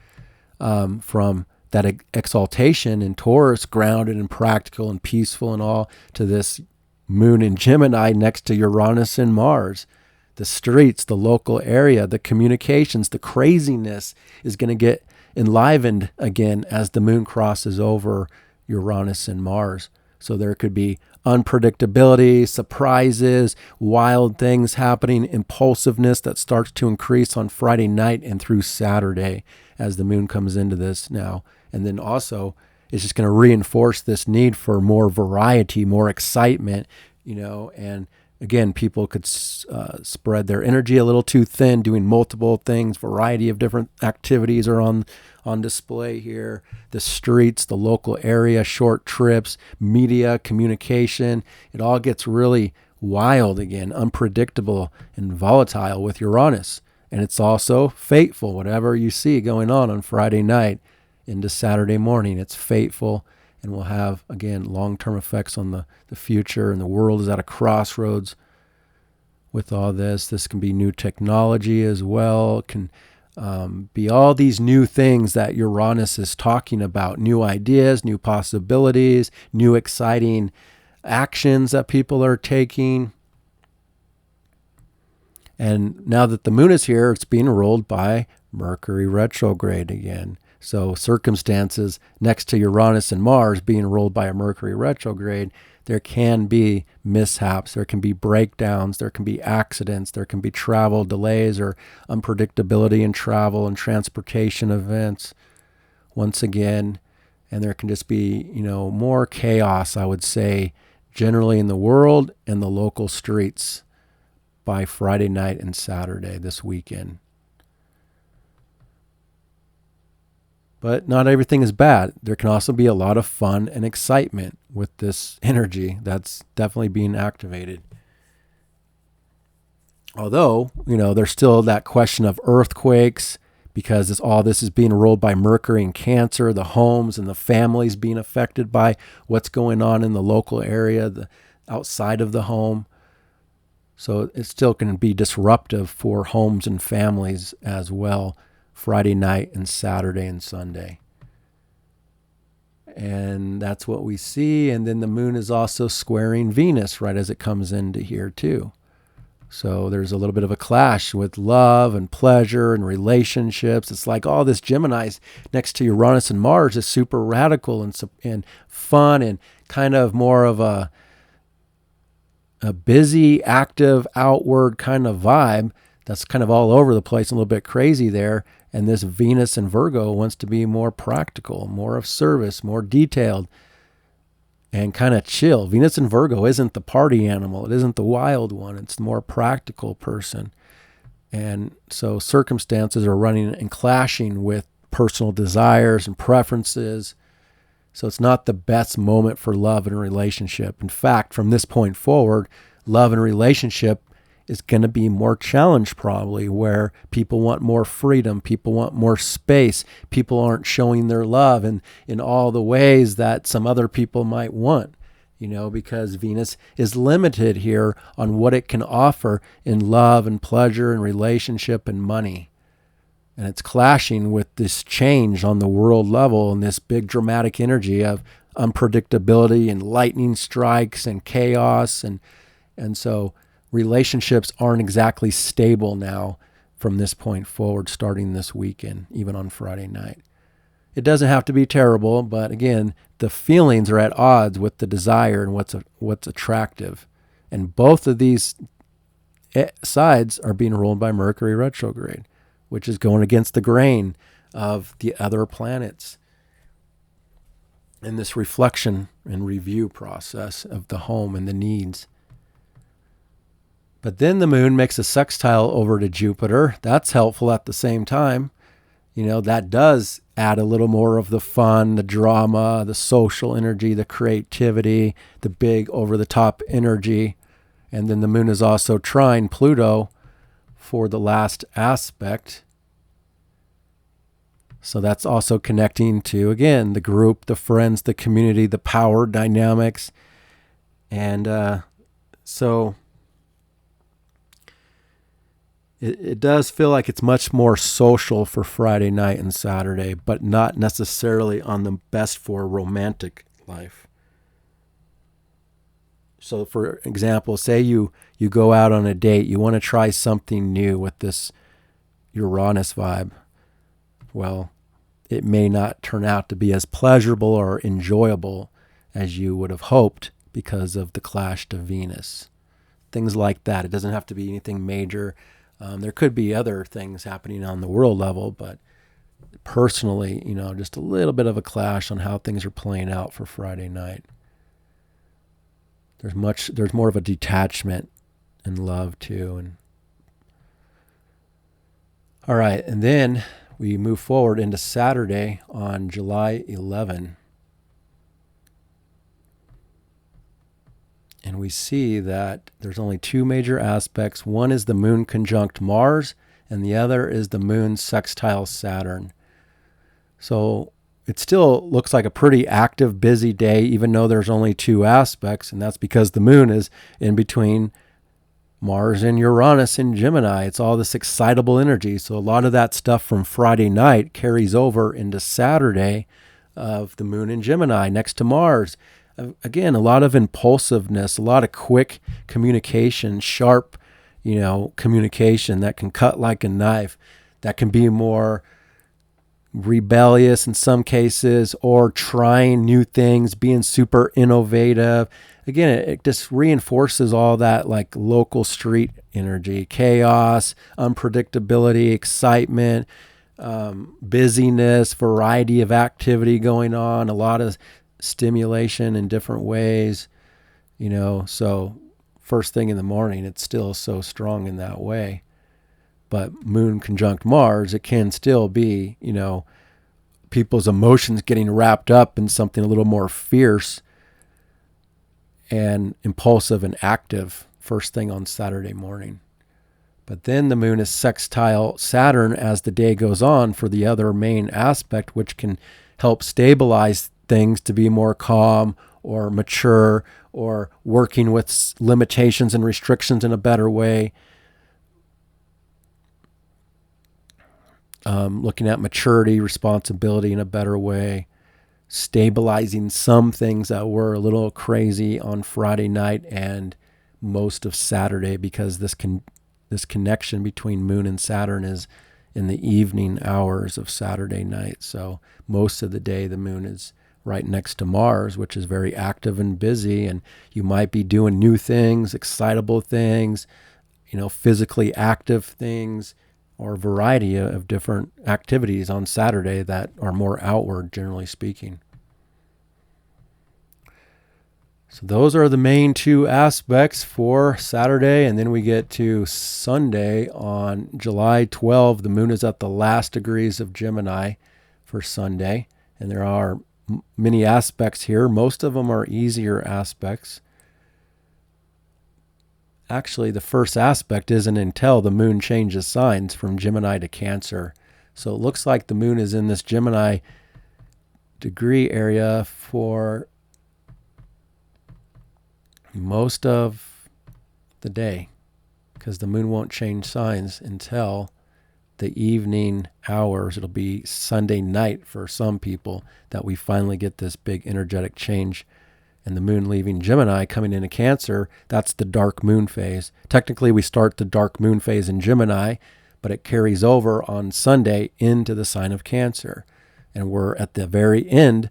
from that exaltation in Taurus, grounded and practical and peaceful and all, to this moon in Gemini next to Uranus and Mars. The streets, the local area, the communications, the craziness is going to get enlivened again as the moon crosses over Uranus and Mars. So there could be unpredictability, surprises, wild things happening, impulsiveness that starts to increase on Friday night and through Saturday as the moon comes into this now. And then also it's just going to reinforce this need for more variety, more excitement, and again, people could spread their energy a little too thin, doing multiple things. Variety of different activities are on display here. The streets, the local area, short trips, media, communication. It all gets really wild again, unpredictable and volatile with Uranus. And it's also fateful, whatever you see going on Friday night into Saturday morning. It's fateful and will have, again, long-term effects on the future. And the world is at a crossroads with all this. This can be new technology as well. It can be all these new things that Uranus is talking about, new ideas, new possibilities, new exciting actions that people are taking. And now that the moon is here, it's being ruled by Mercury retrograde again. So circumstances next to Uranus and Mars being ruled by a Mercury retrograde, there can be mishaps, there can be breakdowns, there can be accidents, there can be travel delays or unpredictability in travel and transportation events once again. And there can just be, more chaos, I would say, generally in the world and the local streets by Friday night and Saturday this weekend. But not everything is bad. There can also be a lot of fun and excitement with this energy that's definitely being activated. Although, there's still that question of earthquakes because all this is being ruled by Mercury and Cancer, the homes and the families being affected by what's going on in the local area, the outside of the home. So it still can be disruptive for homes and families as well. Friday night and Saturday and Sunday. And that's what we see. And then the moon is also squaring Venus right as it comes into here too. So there's a little bit of a clash with love and pleasure and relationships. It's like all this Gemini's next to Uranus and Mars is super radical and fun and kind of more of a busy, active, outward kind of vibe that's kind of all over the place, a little bit crazy there. And this Venus in Virgo wants to be more practical, more of service, more detailed, and kind of chill. Venus in Virgo isn't the party animal. It isn't the wild one. It's the more practical person. And so circumstances are running and clashing with personal desires and preferences. So it's not the best moment for love and relationship. In fact, from this point forward, love and relationship is going to be more challenged probably, where people want more freedom, people want more space, people aren't showing their love in all the ways that some other people might want, because Venus is limited here on what it can offer in love and pleasure and relationship and money. And it's clashing with this change on the world level and this big dramatic energy of unpredictability and lightning strikes and chaos. And so relationships aren't exactly stable now from this point forward, starting this weekend, even on Friday night. It doesn't have to be terrible, but again, the feelings are at odds with the desire and what's attractive. And both of these sides are being ruled by Mercury retrograde, which is going against the grain of the other planets in this reflection and review process of the home and the needs. But then the moon makes a sextile over to Jupiter. That's helpful at the same time. That does add a little more of the fun, the drama, the social energy, the creativity, the big over-the-top energy. And then the moon is also trine Pluto for the last aspect. So that's also connecting to, again, the group, the friends, the community, the power dynamics. And so it does feel like it's much more social for Friday night and Saturday, but not necessarily on the best for romantic life. So for example, say you go out on a date, you want to try something new with this Uranus vibe. Well, it may not turn out to be as pleasurable or enjoyable as you would have hoped because of the clash to Venus. Things like that. It doesn't have to be anything major. There could be other things happening on the world level, but personally, just a little bit of a clash on how things are playing out for Friday night. There's more of a detachment and love too. And all right, and then we move forward into Saturday on July 11. And we see that there's only two major aspects. One is the moon conjunct Mars, and the other is the moon sextile Saturn. So it still looks like a pretty active, busy day, even though there's only two aspects, and that's because the moon is in between Mars and Uranus in Gemini. It's all this excitable energy. So a lot of that stuff from Friday night carries over into Saturday of the moon in Gemini next to Mars. Again, a lot of impulsiveness, a lot of quick communication, sharp, communication that can cut like a knife, that can be more rebellious in some cases, or trying new things, being super innovative. Again, it just reinforces all that like local street energy, chaos, unpredictability, excitement, busyness, variety of activity going on, a lot of stimulation in different ways, so first thing in the morning, it's still so strong in that way. But moon conjunct Mars, it can still be, people's emotions getting wrapped up in something a little more fierce and impulsive and active first thing on Saturday morning. But then the moon is sextile Saturn as the day goes on for the other main aspect, which can help stabilize things to be more calm or mature or working with limitations and restrictions in a better way. Looking at maturity, responsibility in a better way, stabilizing some things that were a little crazy on Friday night and most of Saturday, because this connection between moon and Saturn is in the evening hours of Saturday night. So most of the day the moon is right next to Mars, which is very active and busy, and you might be doing new things, excitable things, physically active things, or a variety of different activities on Saturday that are more outward, generally speaking. So those are the main two aspects for Saturday, and then we get to Sunday on July 12. The moon is at the last degrees of Gemini for Sunday, and there are many aspects here. Most of them are easier aspects. Actually, the first aspect isn't until the moon changes signs from Gemini to Cancer. So it looks like the moon is in this Gemini degree area for most of the day, because the moon won't change signs until the evening hours. It'll be Sunday night for some people that we finally get this big energetic change. And the moon leaving Gemini coming into Cancer, that's the dark moon phase. Technically, we start the dark moon phase in Gemini, but it carries over on Sunday into the sign of Cancer. And we're at the very end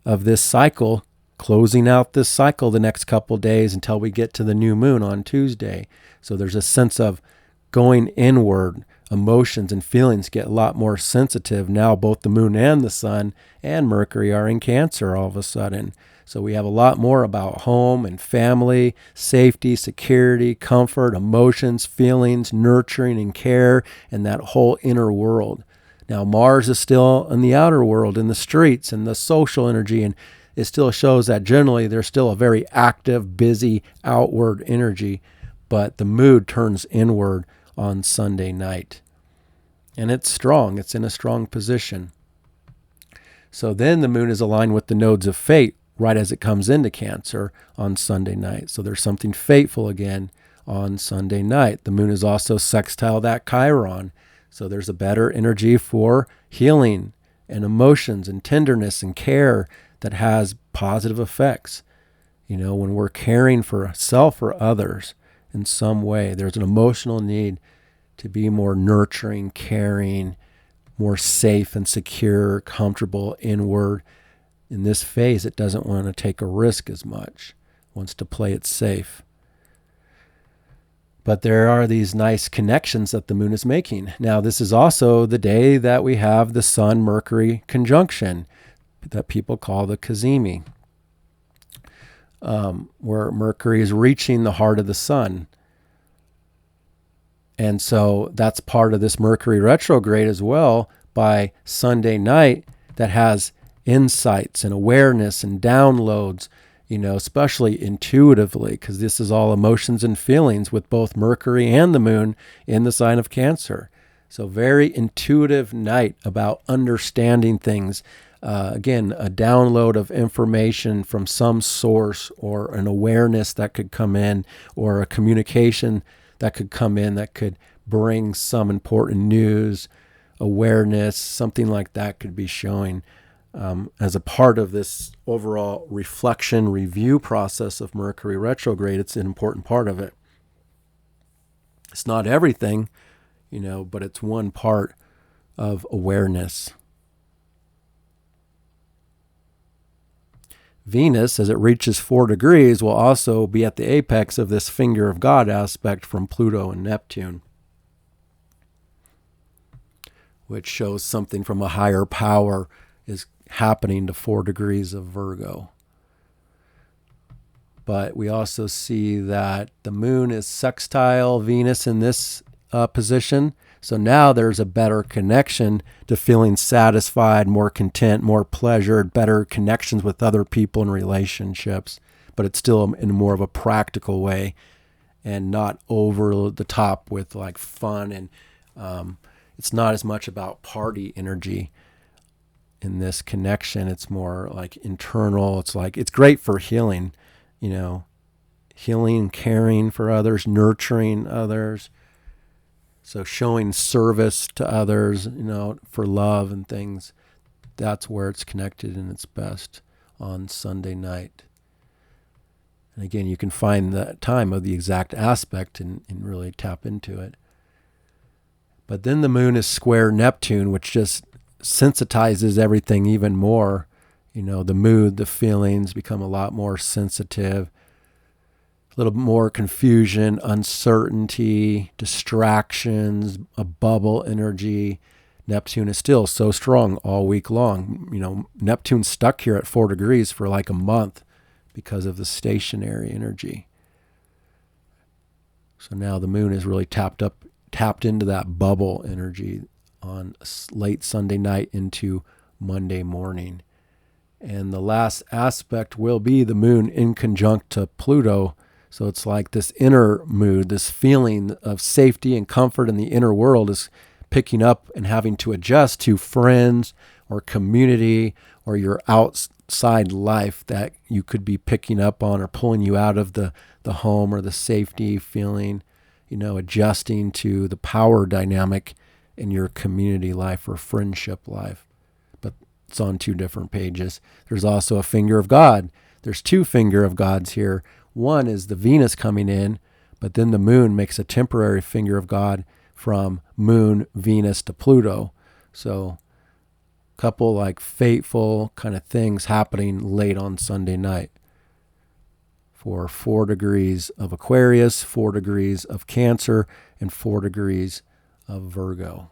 of this cycle, closing out this cycle the next couple days until we get to the new moon on Tuesday. So there's a sense of going inward. Emotions and feelings get a lot more sensitive now. Both the moon and the sun and Mercury are in Cancer all of a sudden. So we have a lot more about home and family, safety, security, comfort, emotions, feelings, nurturing and care, and that whole inner world. Now Mars is still in the outer world, in the streets and the social energy, and it still shows that generally there's still a very active, busy, outward energy, but the mood turns inward on Sunday night. And it's strong. It's in a strong position. So then the moon is aligned with the nodes of fate right as it comes into Cancer on Sunday night. So there's something fateful again on Sunday night. The moon is also sextile that Chiron. So there's a better energy for healing and emotions and tenderness and care that has positive effects. When we're caring for self or others in some way, there's an emotional need to be more nurturing, caring, more safe and secure, comfortable inward. In this phase, it doesn't want to take a risk as much. It wants to play it safe. But there are these nice connections that the moon is making. Now, this is also the day that we have the Sun-Mercury conjunction that people call the cazimi, where Mercury is reaching the heart of the sun. And so that's part of this Mercury retrograde as well by Sunday night that has insights and awareness and downloads, especially intuitively, because this is all emotions and feelings with both Mercury and the moon in the sign of Cancer. So very intuitive night about understanding things. Again, a download of information from some source or an awareness that could come in or a communication that could come in that could bring some important news, awareness, something like that could be showing as a part of this overall reflection review process of Mercury retrograde. It's an important part of it. It's not everything, but it's one part of awareness. Venus, as it reaches 4 degrees, will also be at the apex of this finger of God aspect from Pluto and Neptune, which shows something from a higher power is happening to 4 degrees of Virgo. But we also see that the moon is sextile Venus in this position. So now there's a better connection to feeling satisfied, more content, more pleasure, better connections with other people and relationships. But it's still in more of a practical way and not over the top with like fun. And it's not as much about party energy in this connection. It's more like internal. It's great for healing, healing, caring for others, nurturing others. So showing service to others, for love and things, that's where it's connected and it's best on Sunday night. And again, you can find the time of the exact aspect and really tap into it. But then the moon is square Neptune, which just sensitizes everything even more. The mood, the feelings become a lot more sensitive. A little more confusion, uncertainty, distractions, a bubble energy. Neptune is still so strong all week long. Neptune's stuck here at 4 degrees for like a month because of the stationary energy. So now the moon is really tapped into that bubble energy on late Sunday night into Monday morning. And the last aspect will be the moon in conjunct to Pluto. So it's like this inner mood, this feeling of safety and comfort in the inner world is picking up and having to adjust to friends or community or your outside life that you could be picking up on or pulling you out of the home or the safety feeling, adjusting to the power dynamic in your community life or friendship life. But it's on 2 different pages. There's also a finger of God. There's 2 finger of Gods here. One is the Venus coming in, but then the moon makes a temporary finger of God from moon, Venus to Pluto. So a couple like fateful kind of things happening late on Sunday night for 4 degrees of Aquarius, 4 degrees of Cancer, and 4 degrees of Virgo.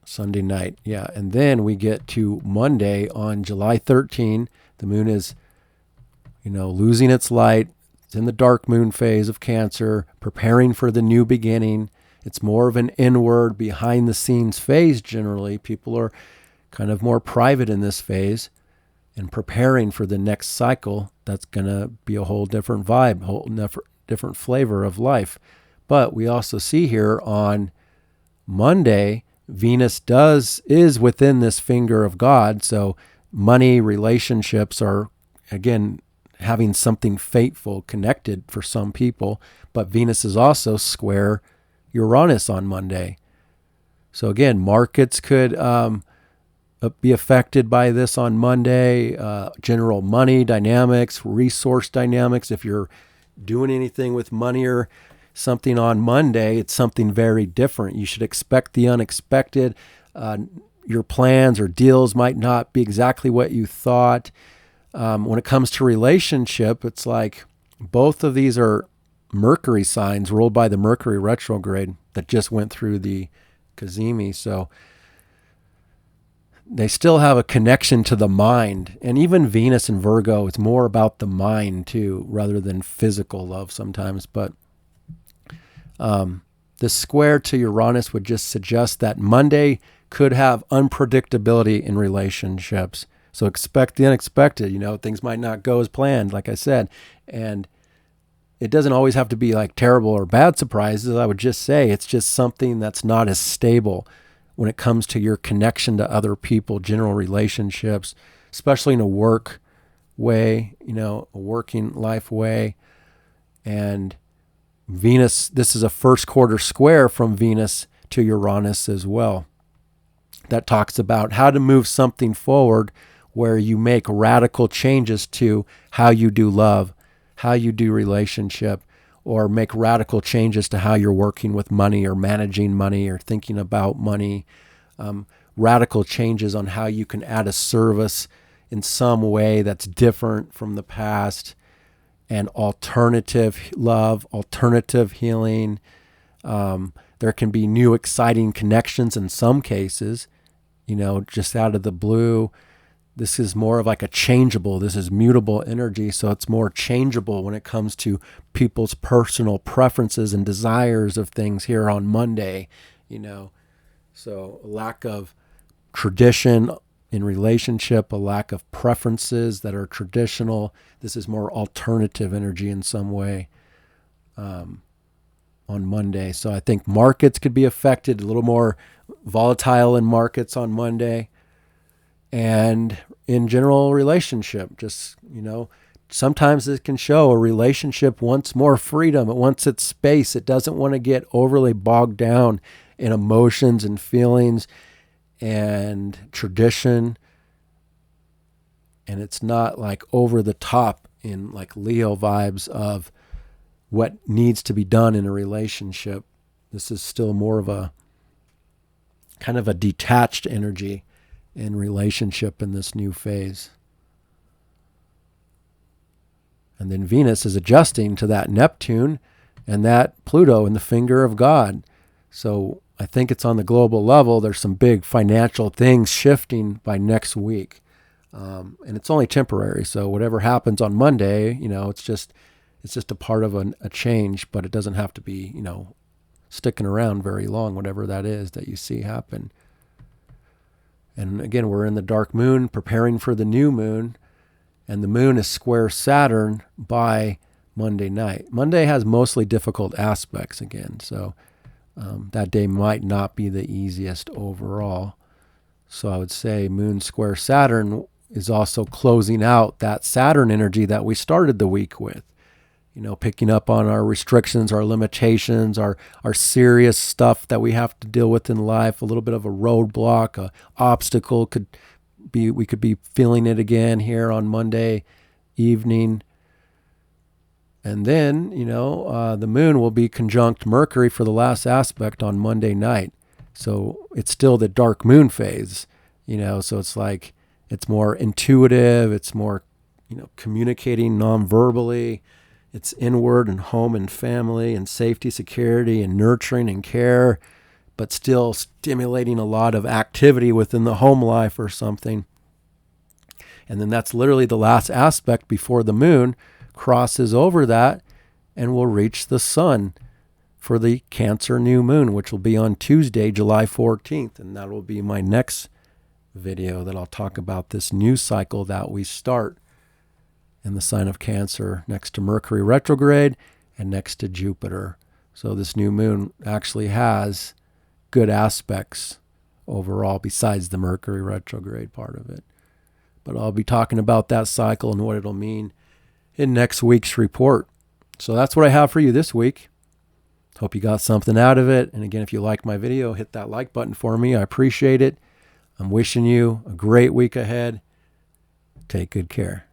Sunday night, yeah. And then we get to Monday on July 13. The moon is, losing its light. It's in the dark moon phase of Cancer, preparing for the new beginning. It's more of an inward, behind-the-scenes phase generally. People are kind of more private in this phase and preparing for the next cycle. That's going to be a whole different vibe, whole different flavor of life. But we also see here on Monday Venus is within this finger of God. So money, relationships are, again, having something fateful connected for some people. But Venus is also square Uranus on Monday. So again, markets could be affected by this on Monday. General money dynamics, resource dynamics. If you're doing anything with money or something on Monday, it's something very different. You should expect the unexpected. Your plans or deals might not be exactly what you thought. When it comes to relationship, it's like both of these are Mercury signs ruled by the Mercury retrograde that just went through the Cazimi. So they still have a connection to the mind. And even Venus and Virgo, it's more about the mind too, rather than physical love sometimes. But the square to Uranus would just suggest that Monday could have unpredictability in relationships. So expect the unexpected. Things might not go as planned, like I said. And it doesn't always have to be like terrible or bad surprises. I would just say it's just something that's not as stable when it comes to your connection to other people, general relationships, especially in a work way, a working life way. And Venus, this is a first quarter square from Venus to Uranus as well. That talks about how to move something forward where you make radical changes to how you do love, how you do relationship, or make radical changes to how you're working with money or managing money or thinking about money. Radical changes on how you can add a service in some way that's different from the past, and alternative love, alternative healing. There can be new exciting connections in some cases, just out of the blue. This is more of like a changeable, this is mutable energy, so it's more changeable when it comes to people's personal preferences and desires of things here on Monday, So a lack of tradition in relationship, a lack of preferences that are traditional. This is more alternative energy in some way on Monday. So I think markets could be affected, a little more volatile in markets on Monday. And in general relationship, just, sometimes it can show a relationship wants more freedom. It wants its space. It doesn't want to get overly bogged down in emotions and feelings and tradition. And it's not like over the top in like Leo vibes of what needs to be done in a relationship. This is still more of a kind of a detached energy in relationship in this new phase. And then Venus is adjusting to that Neptune and that Pluto in the finger of God. So I think it's on the global level. There's some big financial things shifting by next week. And it's only temporary. So whatever happens on Monday, it's just a part of a change, but it doesn't have to be, sticking around very long, whatever that is that you see happen. And again, we're in the dark moon preparing for the new moon, and the moon is square Saturn by Monday night. Monday has mostly difficult aspects again, so that day might not be the easiest overall. So I would say moon square Saturn is also closing out that Saturn energy that we started the week with. Picking up on our restrictions, our limitations, our serious stuff that we have to deal with in life, a little bit of a roadblock, a obstacle we could be feeling it again here on Monday evening. And then, the moon will be conjunct Mercury for the last aspect on Monday night. So it's still the dark moon phase, so it's like, it's more intuitive. It's more, communicating non-verbally. It's inward and home and family and safety, security and nurturing and care, but still stimulating a lot of activity within the home life or something. And then that's literally the last aspect before the moon crosses over that and will reach the sun for the Cancer new moon, which will be on Tuesday, July 14th. And that will be my next video that I'll talk about this new cycle that we start in the sign of Cancer next to Mercury retrograde and next to Jupiter. So this new moon actually has good aspects overall, besides the Mercury retrograde part of it. But I'll be talking about that cycle and what it'll mean in next week's report. So that's what I have for you this week. Hope you got something out of it. And again, if you like my video, hit that like button for me. I appreciate it. I'm wishing you a great week ahead. Take good care.